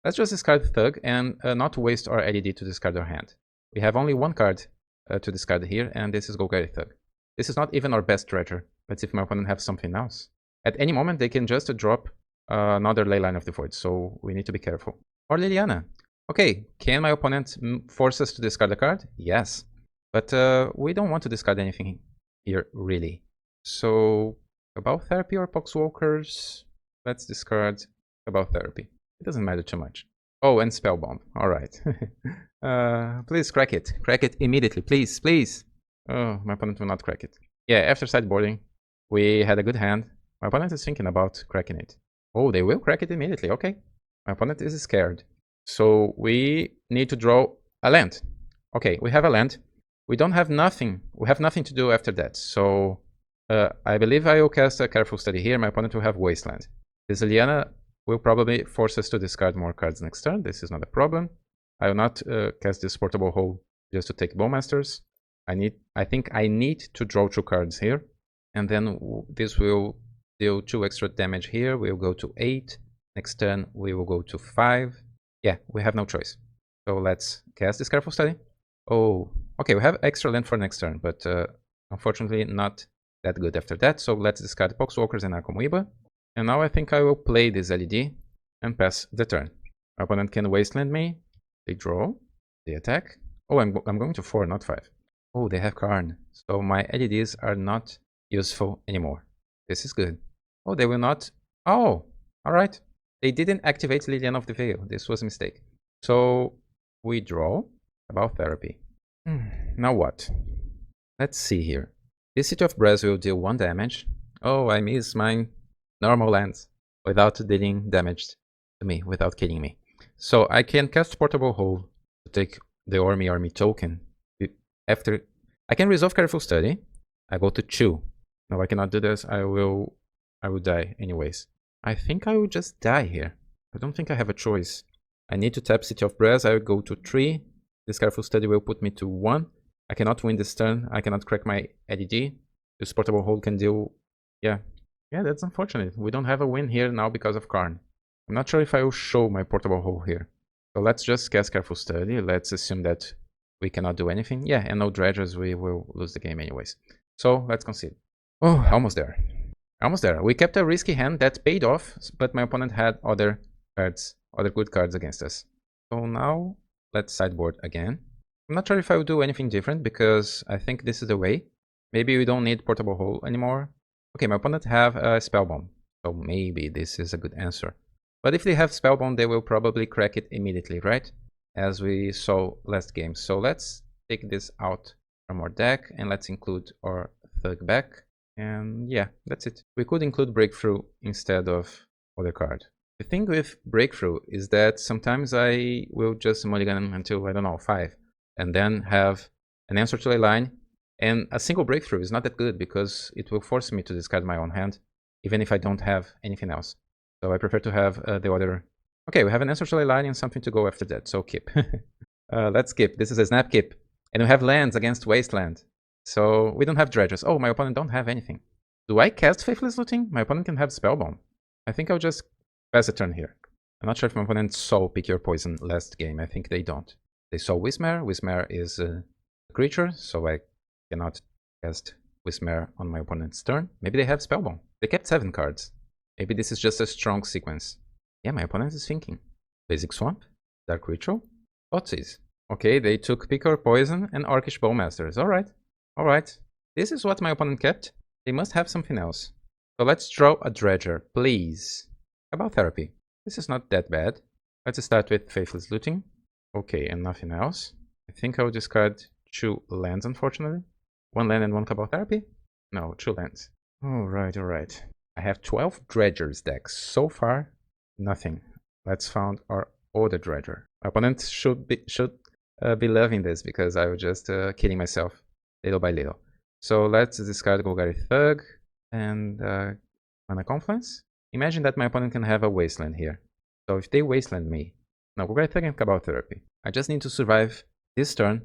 let's just discard Thug and not waste our LED to discard our hand. We have only 1 card to discard here, and this is Golgari Thug. This is not even our best Dredger. Let's see if my opponent has something else. At any moment, they can just drop another Leyline of the Void, so we need to be careful. Or Liliana. Okay, can my opponent force us to discard a card? Yes. But we don't want to discard anything here, really. So, About Therapy or Poxwalkers? Let's discard About Therapy. It doesn't matter too much. Oh, and Spellbomb. Alright. Please crack it. Crack it immediately, please, please. Oh, my opponent will not crack it. Yeah, after sideboarding, we had a good hand. My opponent is thinking about cracking it. Oh, they will crack it immediately. Okay. My opponent is scared. So we need to draw a land. Okay, we have a land. We don't have nothing. We have nothing to do after that. So I believe I will cast a Careful Study here. My opponent will have Wasteland. This Liliana will probably force us to discard more cards next turn. This is not a problem. I will not cast this Portable Hole just to take Bowmasters. I think I need to draw 2 cards here. And then this will deal 2 extra damage here. We'll go to 8. Next turn, we will go to 5. Yeah, we have no choice. So let's cast this Careful Study. Oh, okay, we have extra land for next turn, but unfortunately not that good after that. So let's discard Poxwalkers and Akamuiba. And now I think I will play this LED and pass the turn. My opponent can Wasteland me. They draw. They attack. Oh, I'm going to 4, not 5. Oh, they have Karn. So my LEDs are not useful anymore. This is good. Oh, they will not. Oh, alright. They didn't activate Liliana of the Veil. This was a mistake. So we draw About Therapy. Now what? Let's see here. This City of Brass will deal 1 damage. Oh, I miss my normal lands without dealing damage to me, without killing me. So I can cast Portable Hole to take the Army token. After I can resolve Careful Study. I go to 2. No, I cannot do this. I will die anyways. I think I will just die here. I don't think I have a choice. I need to tap City of Brass. I will go to 3. This Careful Study will put me to 1. I cannot win this turn. I cannot crack my LED. This Portable Hole can deal... Yeah, that's unfortunate. We don't have a win here now because of Karn. I'm not sure if I will show my Portable Hole here. So let's just cast Careful Study. Let's assume that we cannot do anything. Yeah, and no Dredgers. We will lose the game anyways. So let's concede. Oh, almost there. Almost there. We kept a risky hand that paid off, but my opponent had other cards, other good cards against us. So now let's sideboard again. I'm not sure if I will do anything different because I think this is the way. Maybe we don't need Portable Hole anymore. Okay, my opponent have a Spellbomb, so maybe this is a good answer. But if they have Spellbomb, they will probably crack it immediately, right? As we saw last game. So let's take this out from our deck and let's include our Thug back. And yeah, that's it. We could include Breakthrough instead of other card. The thing with Breakthrough is that sometimes I will just mulligan until, I don't know, 5. And then have an answer to a line. And a single Breakthrough is not that good because it will force me to discard my own hand, even if I don't have anything else. So I prefer to have the other... Okay, we have an answer to a line and something to go after that, so keep. Let's keep. This is a snap keep. And we have lands against Wasteland. So we don't have Dredgers. Oh, my opponent don't have anything. Do I cast Faithless Looting? My opponent can have Spellbomb. I think I'll just pass a turn here. I'm not sure if my opponent saw Pick Your Poison last game. I think they don't. They saw Wismare. Wismare is a creature, so I cannot cast Wismare on my opponent's turn. Maybe they have Spellbomb. They kept 7 cards. Maybe this is just a strong sequence. Yeah, my opponent is thinking. Basic Swamp, Dark Ritual, Otzies. Okay, they took Pick Your Poison and Orcish Bowmasters. Alright. This is what my opponent kept. They must have something else. So let's draw a Dredger, please. About Therapy. This is not that bad. Let's start with Faithless Looting. Okay, and nothing else. I think I will discard 2 lands, unfortunately. 1 land and 1 Cabal Therapy? No, 2 lands. Alright. I have 12 dredgers decks. So far, nothing. Let's find our other dredger. My opponent should be loving this because I was just kidding myself little by little. So let's discard Golgari Thug and Mana Confluence. Imagine that my opponent can have a Wasteland here. So if they Wasteland me, no, Golgari Thug and Cabal Therapy. I just need to survive this turn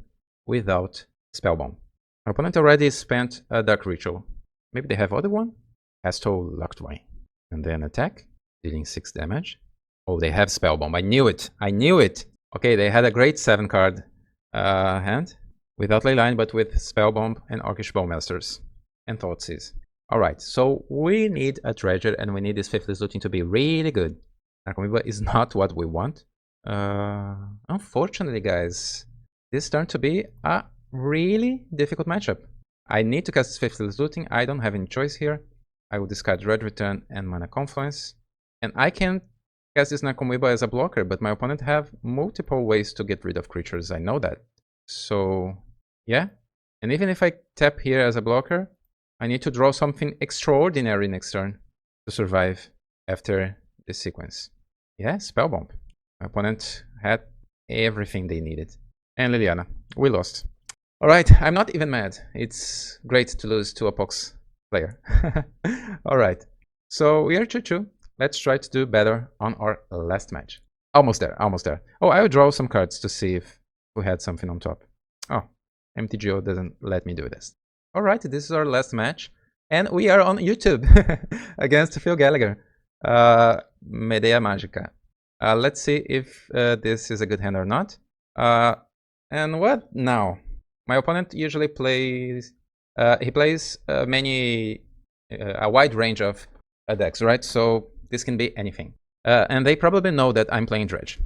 without Spellbomb. My opponent already spent a Dark Ritual. Maybe they have other one? Astral Locked-Wine. And then attack, dealing 6 damage. Oh, they have Spellbomb. I knew it. I knew it. Okay, they had a great 7-card hand. Without Leyline, but with Spellbomb and Orcish Bowmasters. And Thoughtseize. Alright, so we need a Dredger and we need this Faithless Looting to be really good. Narcomoeba is not what we want. Unfortunately, guys, this turned to be a really difficult matchup. I need to cast Faithless Looting. I don't have any choice here. I will discard Red Return and Mana Confluence. And I can cast this Narcomoeba as a blocker, but my opponent have multiple ways to get rid of creatures. I know that. So, yeah. And even if I tap here as a blocker, I need to draw something extraordinary next turn to survive after this sequence. Yeah, Spellbomb. My opponent had everything they needed. And Liliana, we lost. Alright, I'm not even mad. It's great to lose to a Pox player. Alright, so we are 2-2. Let's try to do better on our last match. Almost there, almost there. Oh, I will draw some cards to see if we had something on top. Oh, MTGO doesn't let me do this. Alright, this is our last match. And we are on YouTube against Phil Gallagher. MedeaMagica. Let's see if this is a good hand or not. And what now? My opponent usually plays, he plays a wide range of decks, right? So this can be anything. And they probably know that I'm playing Dredge.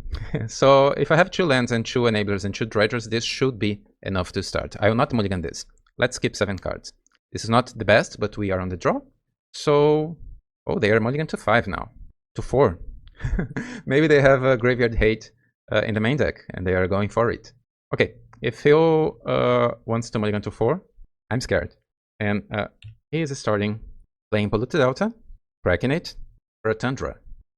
So if I have 2 lands and 2 enablers and 2 dredgers, this should be enough to start. I will not mulligan this. Let's skip 7 cards. This is not the best, but we are on the draw. So, oh, they are mulligan to 5 now. To 4. Maybe they have a Graveyard Hate in the main deck, and they are going for it. Okay, if Phil wants to mulligan to 4, I'm scared. And he is starting playing Polluted Delta, cracking it for a Tundra.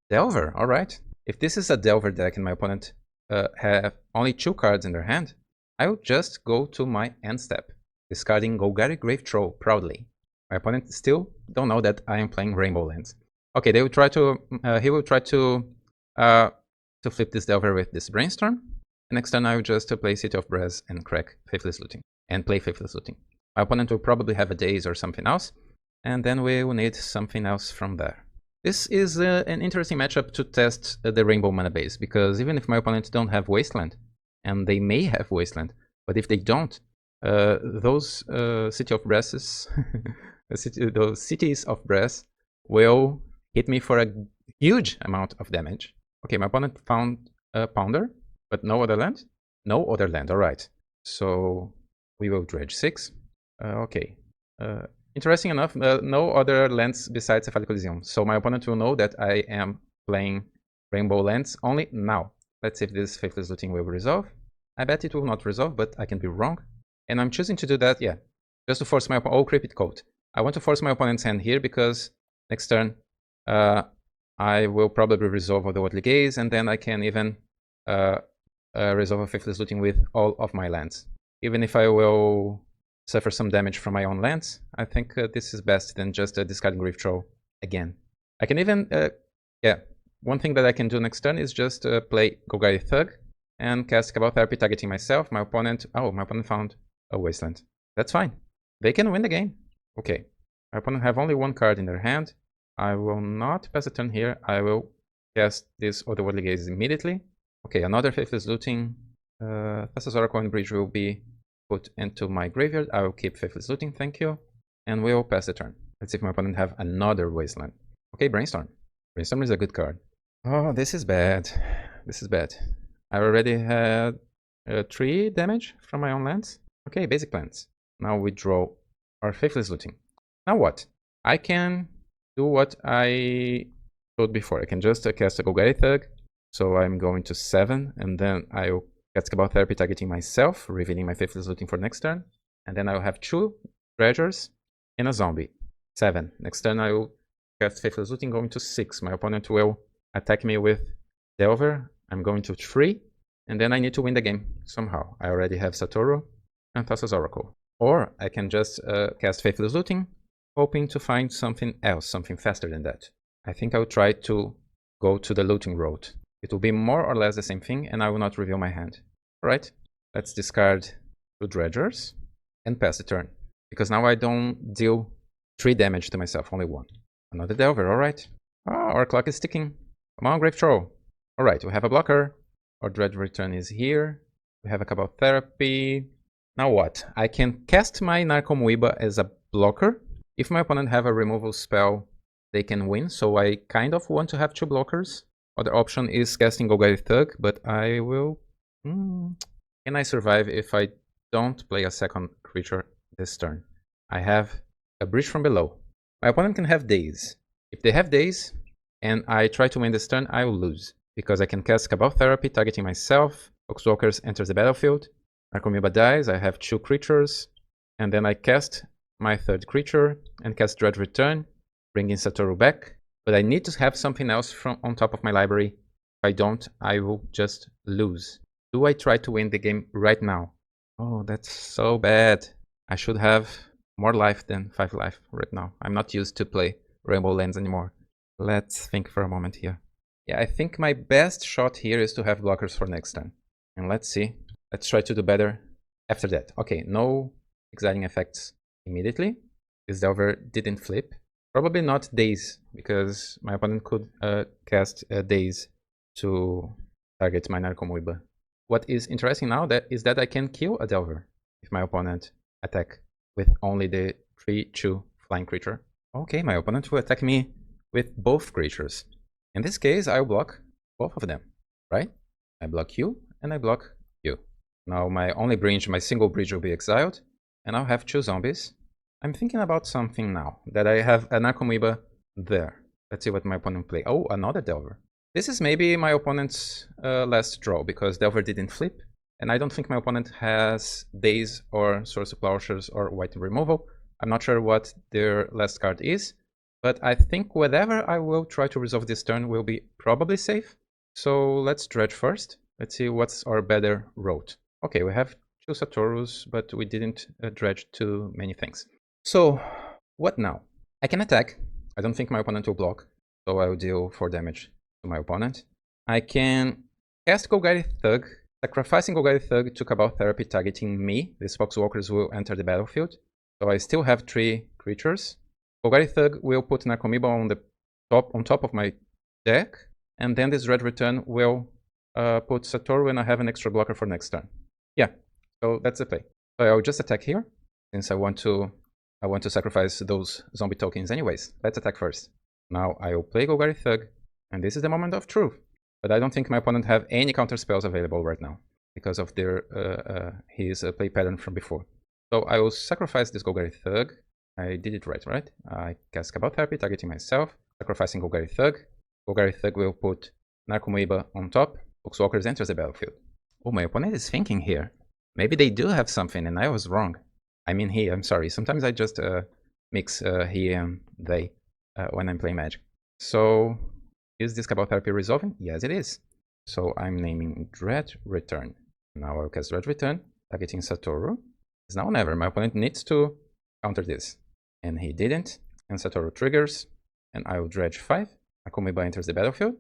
Delver, alright. If this is a Delver deck and my opponent have only 2 cards in their hand, I will just go to my end step, discarding Golgari Grave Troll proudly. My opponent still don't know that I am playing Rainbow lands. Okay, they will try to. He will try to flip this Delver with this Brainstorm. And next turn I will just play City of Brass and crack Faithless Looting and play Faithless Looting. My opponent will probably have a Daze or something else, and then we will need something else from there. This is an interesting matchup to test the Rainbow mana base, because even if my opponent don't have Wasteland, and they may have Wasteland, but if they don't, those City of Brasses, those Cities of Brass will hit me for a huge amount of damage. Okay, my opponent found a Pounder, but no other land? No other land, alright. So we will dredge 6. Okay. Interesting enough, no other lands besides Cephalic Coliseum. So my opponent will know that I am playing Rainbow lands only now. Let's see if this Faithless Looting will resolve. I bet it will not resolve, but I can be wrong. And I'm choosing to do that, yeah, just to force my opponent. Oh, Creepit Coat. I want to force my opponent's hand here because next turn I will probably resolve Otherworldly Gaze, and then I can even resolve a Faithless Looting with all of my lands. Even if I will suffer some damage from my own lands, I think this is best than just discarding Grave Troll again. I can even, yeah, one thing that I can do next turn is just play Golgari Thug and cast Cabal Therapy targeting myself. My opponent, oh, my opponent found a Wasteland. That's fine. They can win the game. Okay, my opponent have only 1 card in their hand. I will not pass a turn here. I will cast this Otherworldly Gaze immediately. Okay, another Faithless Looting. Thassa's Oracle and Bridge will be put into my graveyard. I will keep Faithless Looting, thank you. And we will pass the turn. Let's see if my opponent have another Wasteland. Okay, Brainstorm. Brainstorm is a good card. Oh, this is bad. This is bad. I already had 3 damage from my own lands. Okay, basic plants. Now we draw our Faithless Looting. Now what? I can do what I showed before. I can just cast a Golgari Thug. So I'm going to 7, and then I'll cast Cabal Therapy targeting myself, revealing my Faithless Looting for next turn. And then I'll have 2 Dredgers and a Zombie. 7. Next turn I will cast Faithless Looting, going to 6. My opponent will attack me with Delver. I'm going to 3. And then I need to win the game somehow. I already have Satoru and Thassa's Oracle. Or I can just cast Faithless Looting, hoping to find something else, something faster than that. I think I will try to go to the looting road. It will be more or less the same thing, and I will not reveal my hand. Alright, let's discard 2 Dredgers and pass the turn. Because now I don't deal 3 damage to myself, only 1. Another Delver, alright. Ah, our clock is ticking. Come on, Grave Troll. Alright, we have a blocker. Our Dredge Return is here. We have a Cabal Therapy. Now what? I can cast my MedeaMagica as a blocker. If my opponent have a removal spell, they can win, so I kind of want to have 2 blockers. Other option is casting Golgari Thug, but I will... Can I survive if I don't play a second creature this turn? I have a Breach from Below. My opponent can have Daze. If they have Daze, and I try to win this turn, I will lose. Because I can cast Cabal Therapy, targeting myself. Poxwalkers enters the battlefield. MedeaMagica dies, I have 2 creatures. And then I cast my 3rd creature, and cast Dredge Return, bringing Satoru back. But I need to have something else from on top of my library. If I don't, I will just lose. Do I try to win the game right now? Oh, that's so bad. I should have more life than 5 life right now. I'm not used to play Rainbow Lands anymore. Let's think for a moment here. Yeah, I think my best shot here is to have blockers for next turn. And let's see. Let's try to do better after that. Okay, no exciting effects immediately. This Delver didn't flip. Probably not Daze, because my opponent could cast Daze to target my MedeaMagica. What is interesting now is that I can kill a Delver if my opponent attack with only the 3/2 flying creature. Okay, my opponent will attack me with both creatures. In this case, I'll block both of them, right? I block you and I block you. Now my only bridge, my single bridge will be exiled, and I'll have 2 zombies. I'm thinking about something now, that I have an MedeaMagica there. Let's see what my opponent play. Oh, another Delver. This is maybe my opponent's last draw, because Delver didn't flip, and I don't think my opponent has Daze or Source of Plowshares or White Removal. I'm not sure what their last card is, but I think whatever I will try to resolve this turn will be probably safe. So let's dredge first. Let's see what's our better road. Okay, we have 2 Satorus, but we didn't dredge too many things. So, what now? I can attack. I don't think my opponent will block, so I will deal 4 damage to my opponent. I can cast Golgari Thug, sacrificing Golgari Thug to Cabal Therapy, targeting me. These Poxwalkers will enter the battlefield. So I still have 3 creatures. Golgari Thug will put MedeaMagica on top of my deck, and then this Dredge Return will put Satoru, and I have an extra blocker for next turn. Yeah, so that's the play. So I'll just attack here, since I want to sacrifice those zombie tokens anyways. Let's attack first. Now I will play Golgari Thug, and this is the moment of truth. But I don't think my opponent have any counter spells available right now, because of his play pattern from before. So I will sacrifice this Golgari Thug. I did it right? I cast Cabal Therapy, targeting myself, sacrificing Golgari Thug. Golgari Thug will put MedeaMagica on top. Poxwalkers enters the battlefield. Oh, my opponent is thinking here. Maybe they do have something, and I was wrong. I mean he, I'm sorry. Sometimes I just mix he and they when I'm playing Magic. So, is this Cabal Therapy resolving? Yes, it is. So I'm naming Dredge Return. Now I'll cast Dredge Return, targeting Satoru. It's now or never. My opponent needs to counter this. And he didn't. And Satoru triggers. And I will dredge 5. MedeaMagica enters the battlefield.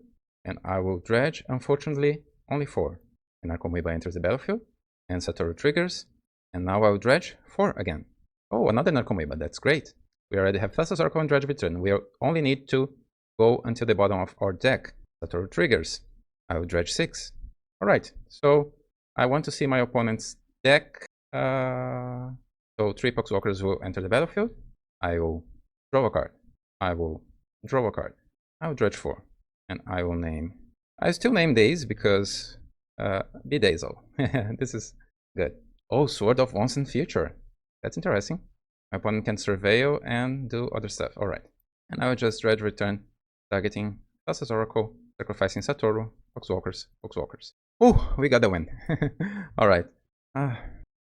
And I will dredge, unfortunately, only 4. And MedeaMagica enters the battlefield. And Satoru triggers. And now I will dredge 4 again. Oh, another MedeaMagica. That's great. We already have Thassa's Oracle and Dredge Return. We only need to go until the bottom of our deck. Satoru triggers. I will dredge 6. Alright, so I want to see my opponent's deck. So 3 Poxwalkers will enter the battlefield. I will draw a card. I will draw a card. I will dredge 4. And I will name... I still name Daze because... be Dazel. This is good. Oh, Sword of Once and Future. That's interesting. My opponent can surveil and do other stuff. Alright. And I will just dredge return, targeting Thassa's Oracle, sacrificing Satoru, Poxwalkers. Oh, we got the win. Alright.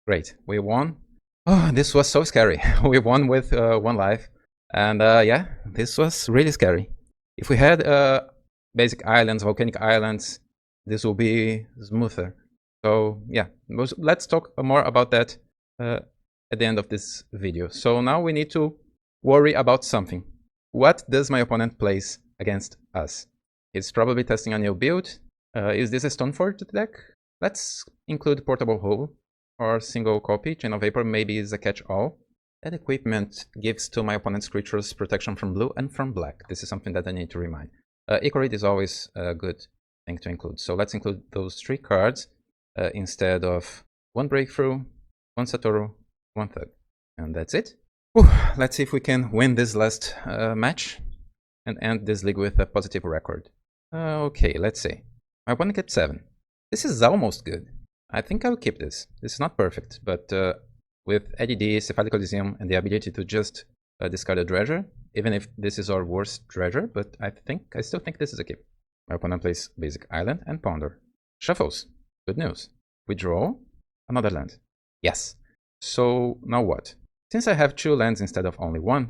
Great. We won. Oh, this was so scary. We won with 1 life. And yeah, this was really scary. If we had basic islands, volcanic islands, this will be smoother. So yeah, let's talk more about that at the end of this video. So now we need to worry about something. What does my opponent place against us? He's probably testing a new build. Is this a Stoneforge deck? Let's include Portable Hull or single copy. Chain of Vapor maybe is a catch-all. That equipment gives to my opponent's creatures protection from blue and from black. This is something that I need to remind. Ichorid is always a good thing to include. So let's include those 3 cards instead of 1 Breakthrough, 1 Satoru, 1 Thug. And that's it. Whew. Let's see if we can win this last match and end this league with a positive record. Okay, let's see. My opponent gets 7. This is almost good. I think I'll keep this. This is not perfect, but with ADD, Cephalic Coliseum, and the ability to just discard a Dredger, even if this is our worst Dredger, but I still think this is a keep. My opponent plays Basic Island and Ponder. Shuffles. Good news. We draw another land. Yes. So now what? Since I have 2 lands instead of only 1,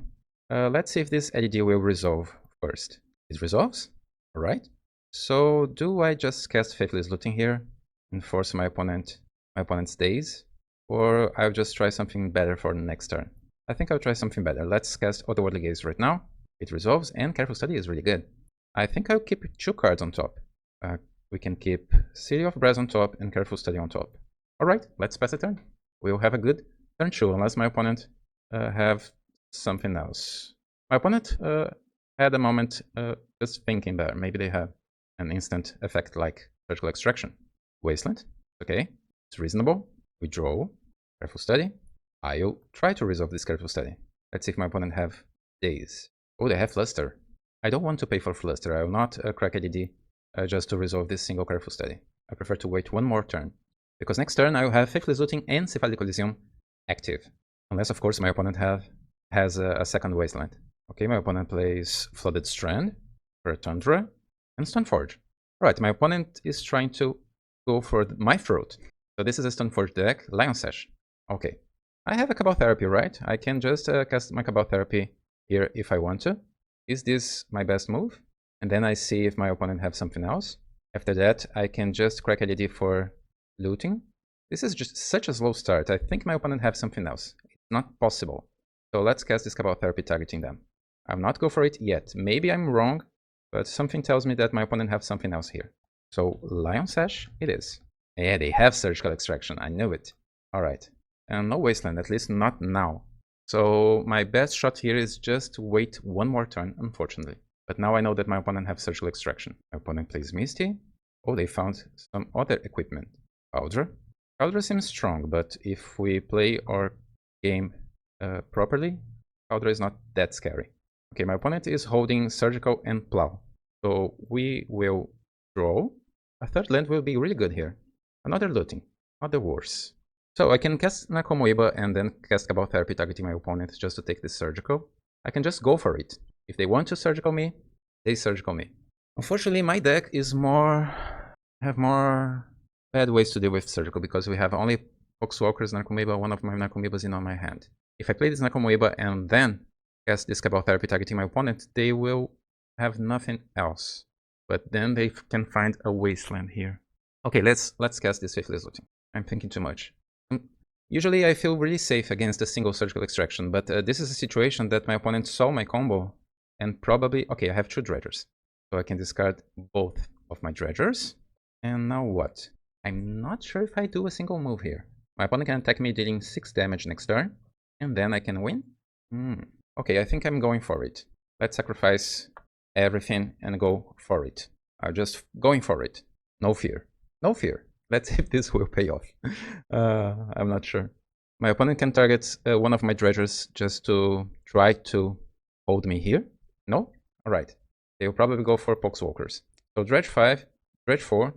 let's see if this ADD will resolve first. It resolves? Alright. So do I just cast Faithless Looting here and force my opponent's days? Or I'll just try something better for the next turn. I think I'll try something better. Let's cast Otherworldly Gaze right now. It resolves, and Careful Study is really good. I think I'll keep 2 cards on top. We can keep City of Brass on top and Careful Study on top. Alright, let's pass a turn. We'll have a good turn 2, unless my opponent have something else. My opponent had a moment just thinking there. Maybe they have an instant effect like Surgical Extraction. Wasteland, okay, it's reasonable. We draw, Careful Study. I'll try to resolve this Careful Study. Let's see if my opponent have days. Oh, they have Fluster. I don't want to pay for Fluster. I will not crack ADD just to resolve this single Careful Study. I prefer to wait 1 more turn, because next turn I will have Faithless Looting and Cephalic Coliseum active. Unless, of course, my opponent has a second Wasteland. Okay, my opponent plays Flooded Strand for a Tundra and Stoneforge. Alright, my opponent is trying to go for my throat. So this is a Stoneforge deck, Lion Sash. Okay, I have a Cabal Therapy, right? I can just cast my Cabal Therapy here if I want to. Is this my best move? And then I see if my opponent have something else. After that, I can just crack ADD for looting. This is just such a slow start. I think my opponent have something else. It's not possible. So let's cast this Cabal Therapy targeting them. I'll not go for it yet. Maybe I'm wrong, but something tells me that my opponent have something else here. So Lion Sash it is. Yeah, they have Surgical Extraction. I knew it. Alright. And no Wasteland, at least not now. So my best shot here is just wait 1 more turn, unfortunately. But now I know that my opponent have Surgical Extraction. My opponent plays Misty. Oh, they found some other equipment. Cauldra. Cauldra seems strong, but if we play our game properly, Cauldra is not that scary. Okay, my opponent is holding Surgical and Plow. So we will draw. A 3rd land will be really good here. Another looting, not the worst. So I can cast Nakomoiba and then cast Cabal Therapy targeting my opponent just to take this Surgical. I can just go for it. If they want to Surgical me, they Surgical me. Unfortunately, my deck is have more bad ways to deal with Surgical because we have only Poxwalkers, Nakomoiba, one of my Nakomoibas in on my hand. If I play this Nakomoiba and then cast this Cabal Therapy targeting my opponent, they will have nothing else. But then they can find a Wasteland here. Okay, let's cast this Faithless Looting. I'm thinking too much. Usually I feel really safe against a single Surgical Extraction, but this is a situation that my opponent saw my combo and probably... Okay, I have 2 Dredgers. So I can discard both of my Dredgers. And now what? I'm not sure if I do a single move here. My opponent can attack me dealing 6 damage next turn, and then I can win? Okay, I think I'm going for it. Let's sacrifice everything and go for it. I'm just going for it. No fear. No fear. Let's see if this will pay off. I'm not sure. My opponent can target one of my Dredgers just to try to hold me here. No? Alright. They will probably go for Poxwalkers. So Dredge 5, Dredge 4,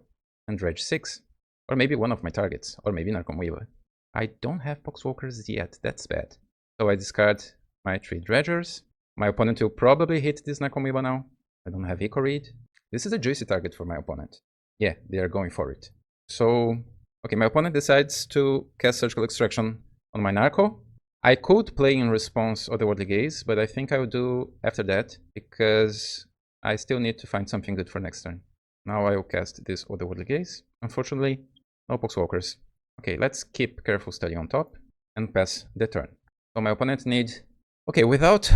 and Dredge 6. Or maybe one of my targets. Or maybe Nakomoiba. I don't have Poxwalkers yet. That's bad. So I discard my 3 Dredgers. My opponent will probably hit this Nakomoiba now. I don't have Ichorid. This is a juicy target for my opponent. Yeah, they are going for it. So, okay, my opponent decides to cast Surgical Extraction on my Narco. I could play in response Otherworldly Gaze, but I think I will do after that, because I still need to find something good for next turn. Now I will cast this Otherworldly Gaze. Unfortunately, no Poxwalkers. Okay, let's keep Careful Study on top and pass the turn. So my opponent needs... Okay, without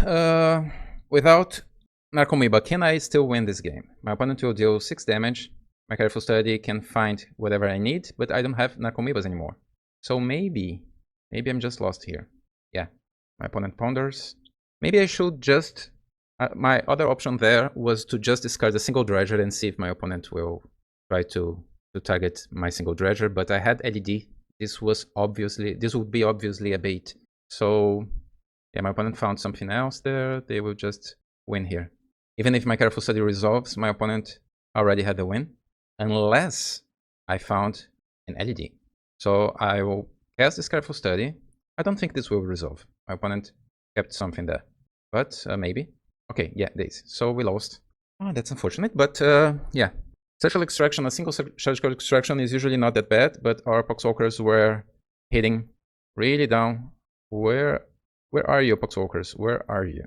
Narcomoeba, can I still win this game? My opponent will deal 6 damage. My Careful Study can find whatever I need, but I don't have Narcomoebas anymore. So maybe I'm just lost here. Yeah, my opponent ponders. Maybe I should just... my other option there was to just discard a single Dredger and see if my opponent will try to target my single Dredger, but I had LED. This would be obviously a bait. So yeah, my opponent found something else there. They will just win here. Even if my Careful Study resolves, my opponent already had the win, unless I found an LED. So I will cast this Careful Study. I don't think this will resolve. My opponent kept something there, but maybe. Okay, yeah, this. So we lost. Oh, that's unfortunate, but yeah. Surgical Extraction, a single Surgical Extraction is usually not that bad, but our Poxwalkers were hitting really down. Where are you, Poxwalkers? Where are you?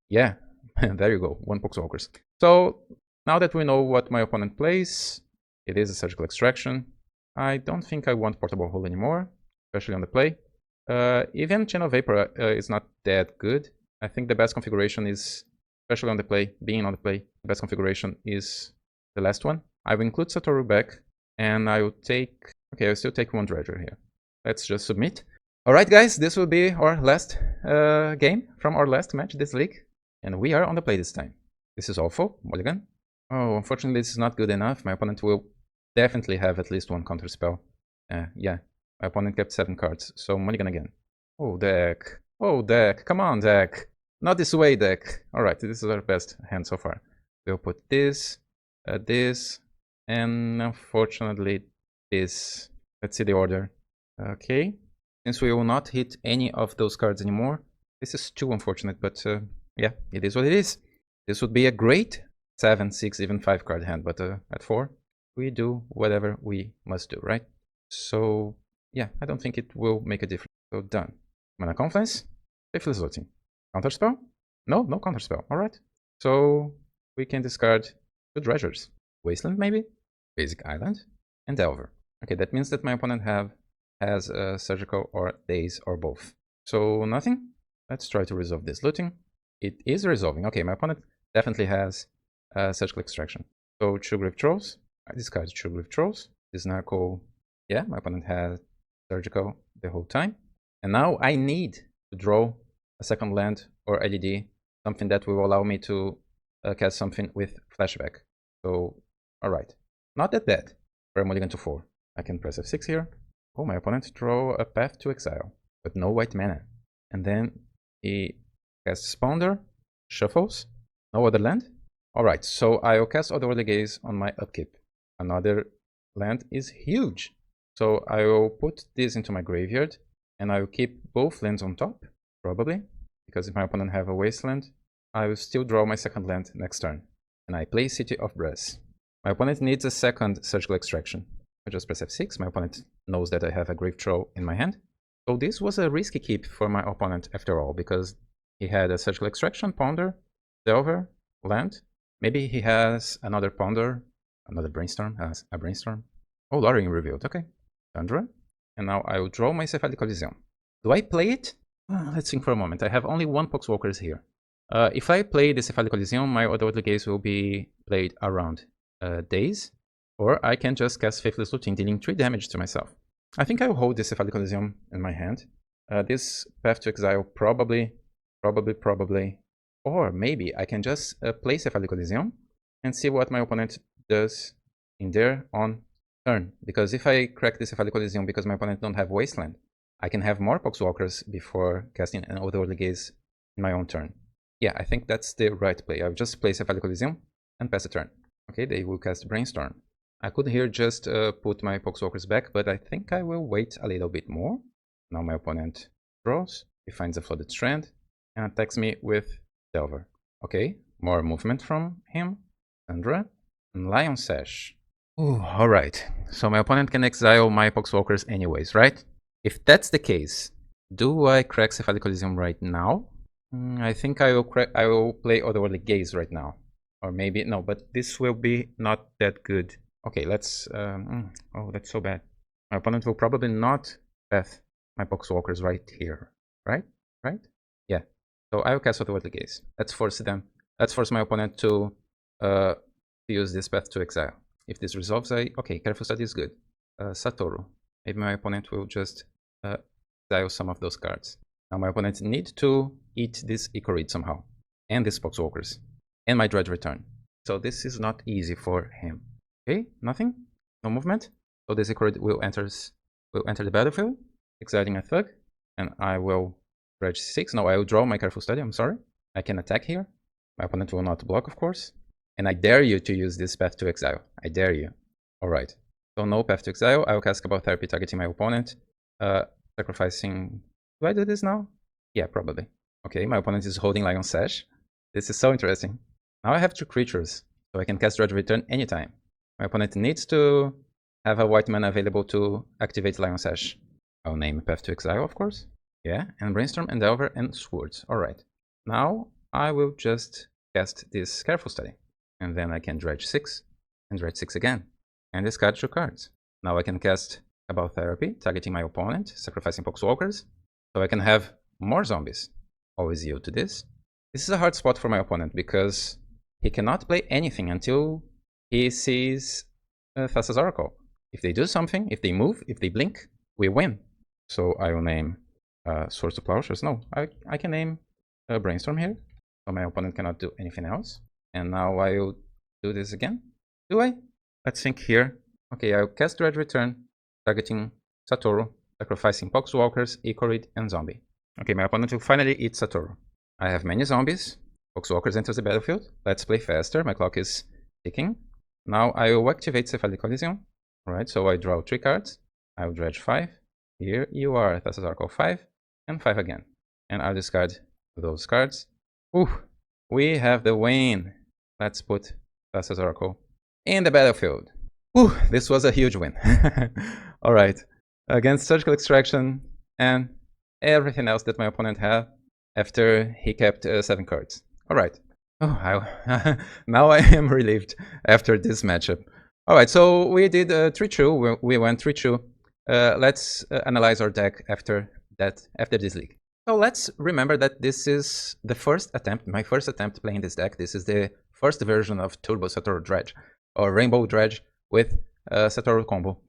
Yeah, there you go, 1 Poxwalkers. So now that we know what my opponent plays, it is a Surgical Extraction. I don't think I want Portable Hole anymore, especially on the play. Even Channel Vapor is not that good. I think the best configuration is, especially on the play, being on the play, the best configuration is the last one. I will include Satoru back, and I will take... Okay, I'll still take 1 Dredger here. Let's just submit. Alright guys, this will be our last game from our last match this league. And we are on the play this time. This is awful. Mulligan. Oh, unfortunately this is not good enough. My opponent will definitely have at least 1 counter spell. Yeah. My opponent kept 7 cards, so mulligan again. Oh, deck. Oh, deck. Come on, deck. Not this way, deck. Alright, this is our best hand so far. We'll put this, this, and unfortunately this. Let's see the order. Okay. Since we will not hit any of those cards anymore, this is too unfortunate, but yeah, it is what it is. This would be a great 7, 6, even 5 card hand, but at 4, we do whatever we must do, right? So yeah, I don't think it will make a difference. So done. Mana Confluence, Faithless Looting. Counterspell? No counterspell. Alright. So we can discard 2 Dredgers. Wasteland maybe? Basic Island? And Delver. Okay, that means that my opponent has a Surgical or Daze or both. So nothing. Let's try to resolve this looting. It is resolving. Okay, my opponent definitely has Surgical Extraction. So 2 Grave Trolls. I discard 2 Grave Trolls. This Narco... Yeah, my opponent has Surgical the whole time. And now I need to draw a second land or LED, something that will allow me to cast something with Flashback. So, alright. Not that bad for a mulligan to 4. I can press F6 here. Oh, my opponent draw a Path to Exile, but no white mana. And then he casts Ponder, shuffles, no other land. Alright, so I'll cast Otherworldly Gaze on my upkeep. Another land is huge. So I will put this into my graveyard, and I will keep both lands on top, probably, because if my opponent have a Wasteland, I will still draw my second land next turn. And I play City of Brass. My opponent needs a second Surgical Extraction. I just press F6, my opponent knows that I have a Grave Troll in my hand. So this was a risky keep for my opponent after all, because he had a Surgical Extraction, Ponder, Delver, land. Maybe he has another Ponder, another Brainstorm, has a Brainstorm. Oh, Lorien revealed, okay. Tundra. And now I will draw my Cephalic Coliseum. Do I play it? Let's think for a moment. I have only 1 Poxwalkers here. If I play the Cephalic Coliseum, my Otherworldly Gaze will be played around days. Or I can just cast Faithless Looting, dealing 3 damage to myself. I think I will hold the Cephalic Coliseum in my hand. This Path to Exile probably. Or maybe I can just play Cephalic Coliseum and see what my opponent does in there on turn. Because if I crack the Cephalic Coliseum because my opponent don't have Wasteland, I can have more Poxwalkers before casting an Otherworldly Gaze in my own turn. Yeah, I think that's the right play. I'll just play Cephalic Coliseum and pass the turn. Okay, they will cast Brainstorm. I could here just put my Poxwalkers back, but I think I will wait a little bit more. Now my opponent draws, he finds a Flooded Strand, and attacks me with Delver. Okay, more movement from him. Sandra, and Lion Sash. Ooh, alright. So my opponent can exile my Poxwalkers anyways, right? If that's the case, Do I crack Cephalic Coliseum right now? I think I will play Otherworldly Gaze right now. Or maybe, no, but this will be not that good. Okay, let's, oh, that's so bad. My opponent will probably not path my Poxwalkers right here, right? Right? Yeah. So I will cast Otherworldly Gaze. Let's force my opponent to use this path to exile. If this resolves, okay, Careful Study is good. Satoru. Maybe my opponent will just exile some of those cards. Now my opponent needs to eat this Ichorid somehow, and this Poxwalkers, and my Dredge return. So this is not easy for him. Okay, nothing, no movement. So this Ichorid will enter the battlefield, exiling a Thug, and I will Dredge 6. No, I will draw my Careful Study. I'm sorry. I can attack here. My opponent will not block, of course. And I dare you to use this path to exile. I dare you. All right. So no path to exile. I will cast Cabal Therapy targeting my opponent, sacrificing. Do I do this now? Yeah, probably. Okay, my opponent is holding Lion Sash. This is so interesting. Now I have 2 creatures, so I can cast Dredge Return anytime. My opponent needs to have a white mana available to activate Lion Sash. I'll name Path to Exile, of course. Yeah, and Brainstorm, and Delver, and Swords. Alright. Now I will just cast this Careful Study. And then I can Dredge 6, and Dredge 6 again. And discard 2 cards. Now I can cast Cabal Therapy, targeting my opponent, sacrificing Poxwalkers. So I can have more zombies. Always yield to this. This is a hard spot for my opponent, because he cannot play anything until he sees Thassa's Oracle. If they do something, if they move, if they blink, we win. So I will name Swords to Plowshares. No, I can name Brainstorm here. So my opponent cannot do anything else. And now I'll do this again. Do I? Let's think here. Okay, I'll cast Dredge Return, targeting Satoru, sacrificing Poxwalkers, Ichorid, and Zombie. Okay, my opponent will finally eat Satoru. I have many zombies. Poxwalkers enters the battlefield. Let's play faster. My clock is ticking. Now I will activate Cephalic Coliseum. Alright, so I draw 3 cards. I will Dredge 5. Here you are, Thassa's Oracle 5, and 5 again. And I'll discard those cards. Ooh, we have the win. Let's put Thassa's Oracle in the battlefield. Ooh, this was a huge win. Alright, against Surgical Extraction and everything else that my opponent had after he kept 7 cards. Alright. Oh, now I am relieved after this matchup. Alright, so we did 3-2. We went 3-2. Let's analyze our deck after this league. So let's remember that this is the first attempt, my first attempt playing this deck. This is the first version of Turbo Satoru Dredge, or Rainbow Dredge with Satoru combo.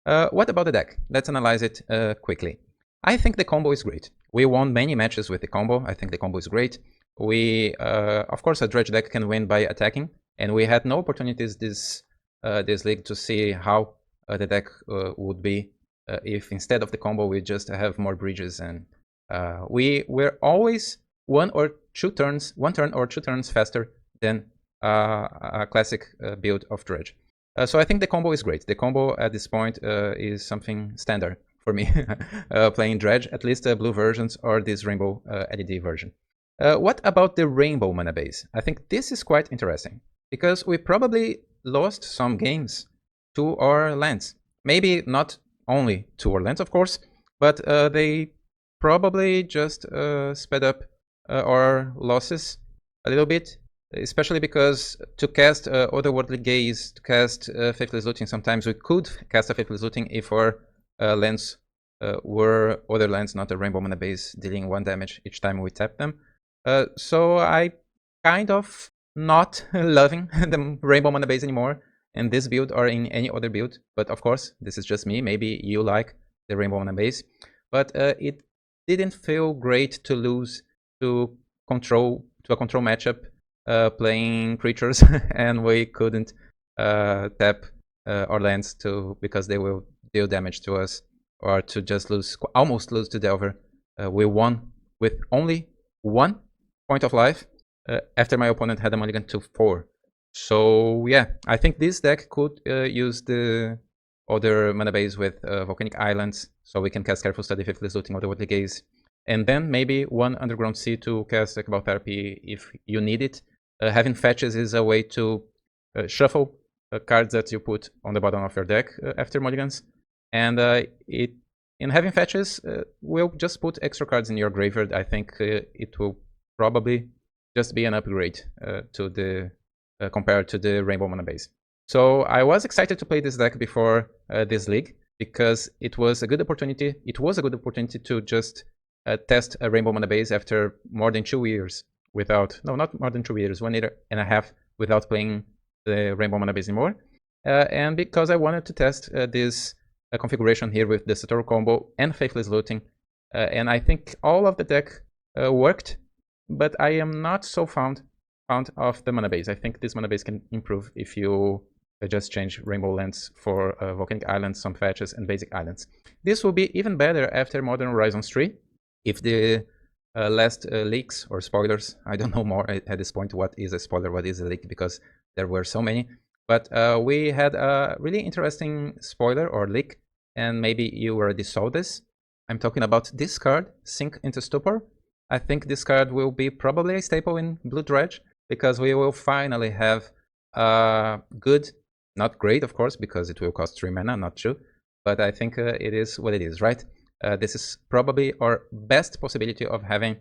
What about the deck? Let's analyze it quickly. I think the combo is great. We won many matches with the combo. I think the combo is great. We, of course, a Dredge deck can win by attacking, and we had no opportunities this league to see how the deck would be if instead of the combo we just have more bridges, and we were always one turn or two turns faster than a classic build of Dredge. So I think the combo is great. The combo at this point is something standard for me, playing Dredge, at least blue versions or this rainbow LED version. What about the rainbow mana base? I think this is quite interesting, because we probably lost some games to our lands. Maybe not only to our lands, of course, but they probably just sped up our losses a little bit, especially because to cast Otherworldly Gaze, to cast Faithless Looting, sometimes we could cast a Faithless Looting if our lands were other lands, not a rainbow mana base, dealing 1 damage each time we tap them. So I kind of not loving the rainbow mana base anymore in this build or in any other build, but of course this is just me. Maybe you like the rainbow mana base, but it didn't feel great to lose to a control matchup playing creatures and we couldn't tap our lands because they will deal damage to us, or to just almost lose to Delver. We won with only 1 point of life after my opponent had a mulligan to 4. So yeah, I think this deck could use the other mana base with Volcanic Islands, so we can cast Careful Study, Faithless Looting, Otherworldly Gaze, and then maybe 1 Underground Sea to cast Cabal Therapy if you need it. Having fetches is a way to shuffle cards that you put on the bottom of your deck after mulligans, and it in having fetches will just put extra cards in your graveyard. I think it will probably just be an upgrade to the compared to the Rainbow Mana base. So I was excited to play this deck before this league because it was a good opportunity. It was a good opportunity to just test a Rainbow Mana base after more than 2 years without, no, not more than 2 years, 1 year and a half without playing the Rainbow Mana base anymore. And because I wanted to test this configuration here with the Satoru combo and Faithless Looting. And I think all of the deck worked, but I am not so fond of the mana base. I think this mana base can improve if you just change Rainbow Lands for Volcanic Islands, some fetches, and Basic Islands. This will be even better after Modern Horizons 3. If the last leaks or spoilers, I don't know more at this point what is a spoiler, what is a leak, because there were so many. But we had a really interesting spoiler or leak, and maybe you already saw this. I'm talking about this card, Sink into Stupor. I think this card will be probably a staple in Blue Dredge, because we will finally have good, not great of course, because it will cost 3 mana, not 2, but I think it is what it is, right? This is probably our best possibility of having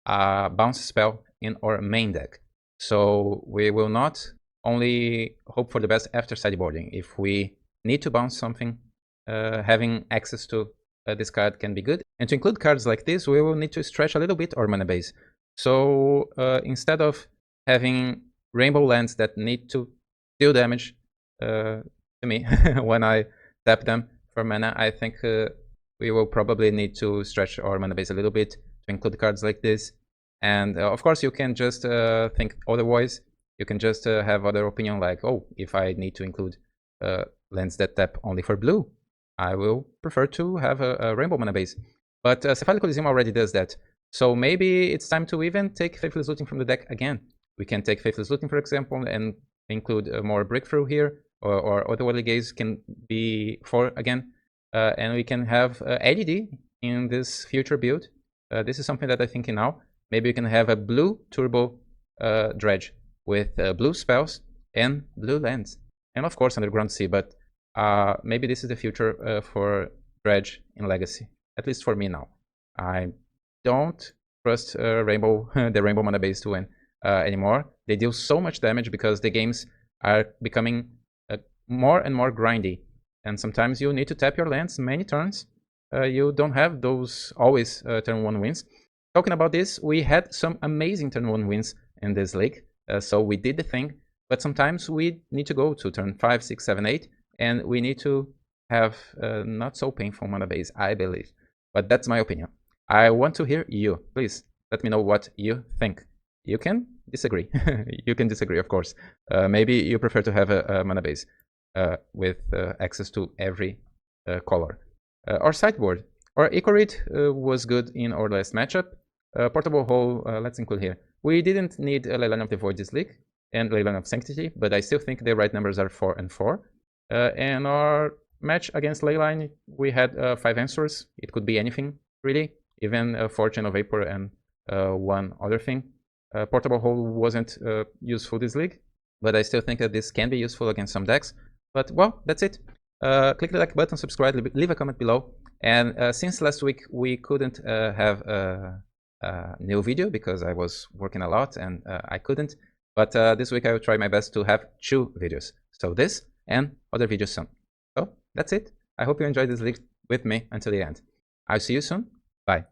a bounce spell in our main deck. So we will not only hope for the best after sideboarding. If we need to bounce something, having access to this card can be good. And to include cards like this, we will need to stretch a little bit our mana base. So instead of having Rainbow Lands that need to deal damage to me when I tap them for mana, I think we will probably need to stretch our mana base a little bit to include cards like this. And of course, you can just think otherwise. You can just have other opinion like, oh, if I need to include lands that tap only for blue, I will prefer to have a Rainbow Mana base. But Cephalic Coliseum already does that. So maybe it's time to even take Faithless Looting from the deck again. We can take Faithless Looting, for example, and include more Breakthrough here, or Otherworldly Gaze can be 4 again. And we can have ADD in this future build. This is something that I'm thinking now. Maybe we can have a blue Turbo Dredge with blue spells and blue lands. And of course Underground Sea, but maybe this is the future for Dredge in Legacy. At least for me now. I don't trust the Rainbow Mana base to win anymore. They deal so much damage because the games are becoming more and more grindy. And sometimes you need to tap your lands many turns. You don't have those always turn 1 wins. Talking about this, we had some amazing turn 1 wins in this league. So we did the thing, but sometimes we need to go to turn 5, 6, 7, 8, and we need to have not so painful mana base, I believe. But that's my opinion. I want to hear you. Please let me know what you think. You can disagree. You can disagree, of course. Maybe you prefer to have a mana base with access to every color. Our sideboard. Our Ichorid was good in our last matchup. Portable Hole, let's include here. We didn't need Leyline of the Void this league and Leyline of Sanctity, but I still think the right numbers are 4 and 4. And our match against Leyline, we had 5 answers. It could be anything, really, even Fortune of Vapor and one other thing. Portable Hole wasn't useful this league, but I still think that this can be useful against some decks. But well, that's it. Click the like button, subscribe, leave a comment below. And since last week we couldn't have a new video because I was working a lot and I couldn't. But this week I will try my best to have 2 videos. So this and other videos soon. So that's it. I hope you enjoyed this league with me until the end. I'll see you soon. Bye.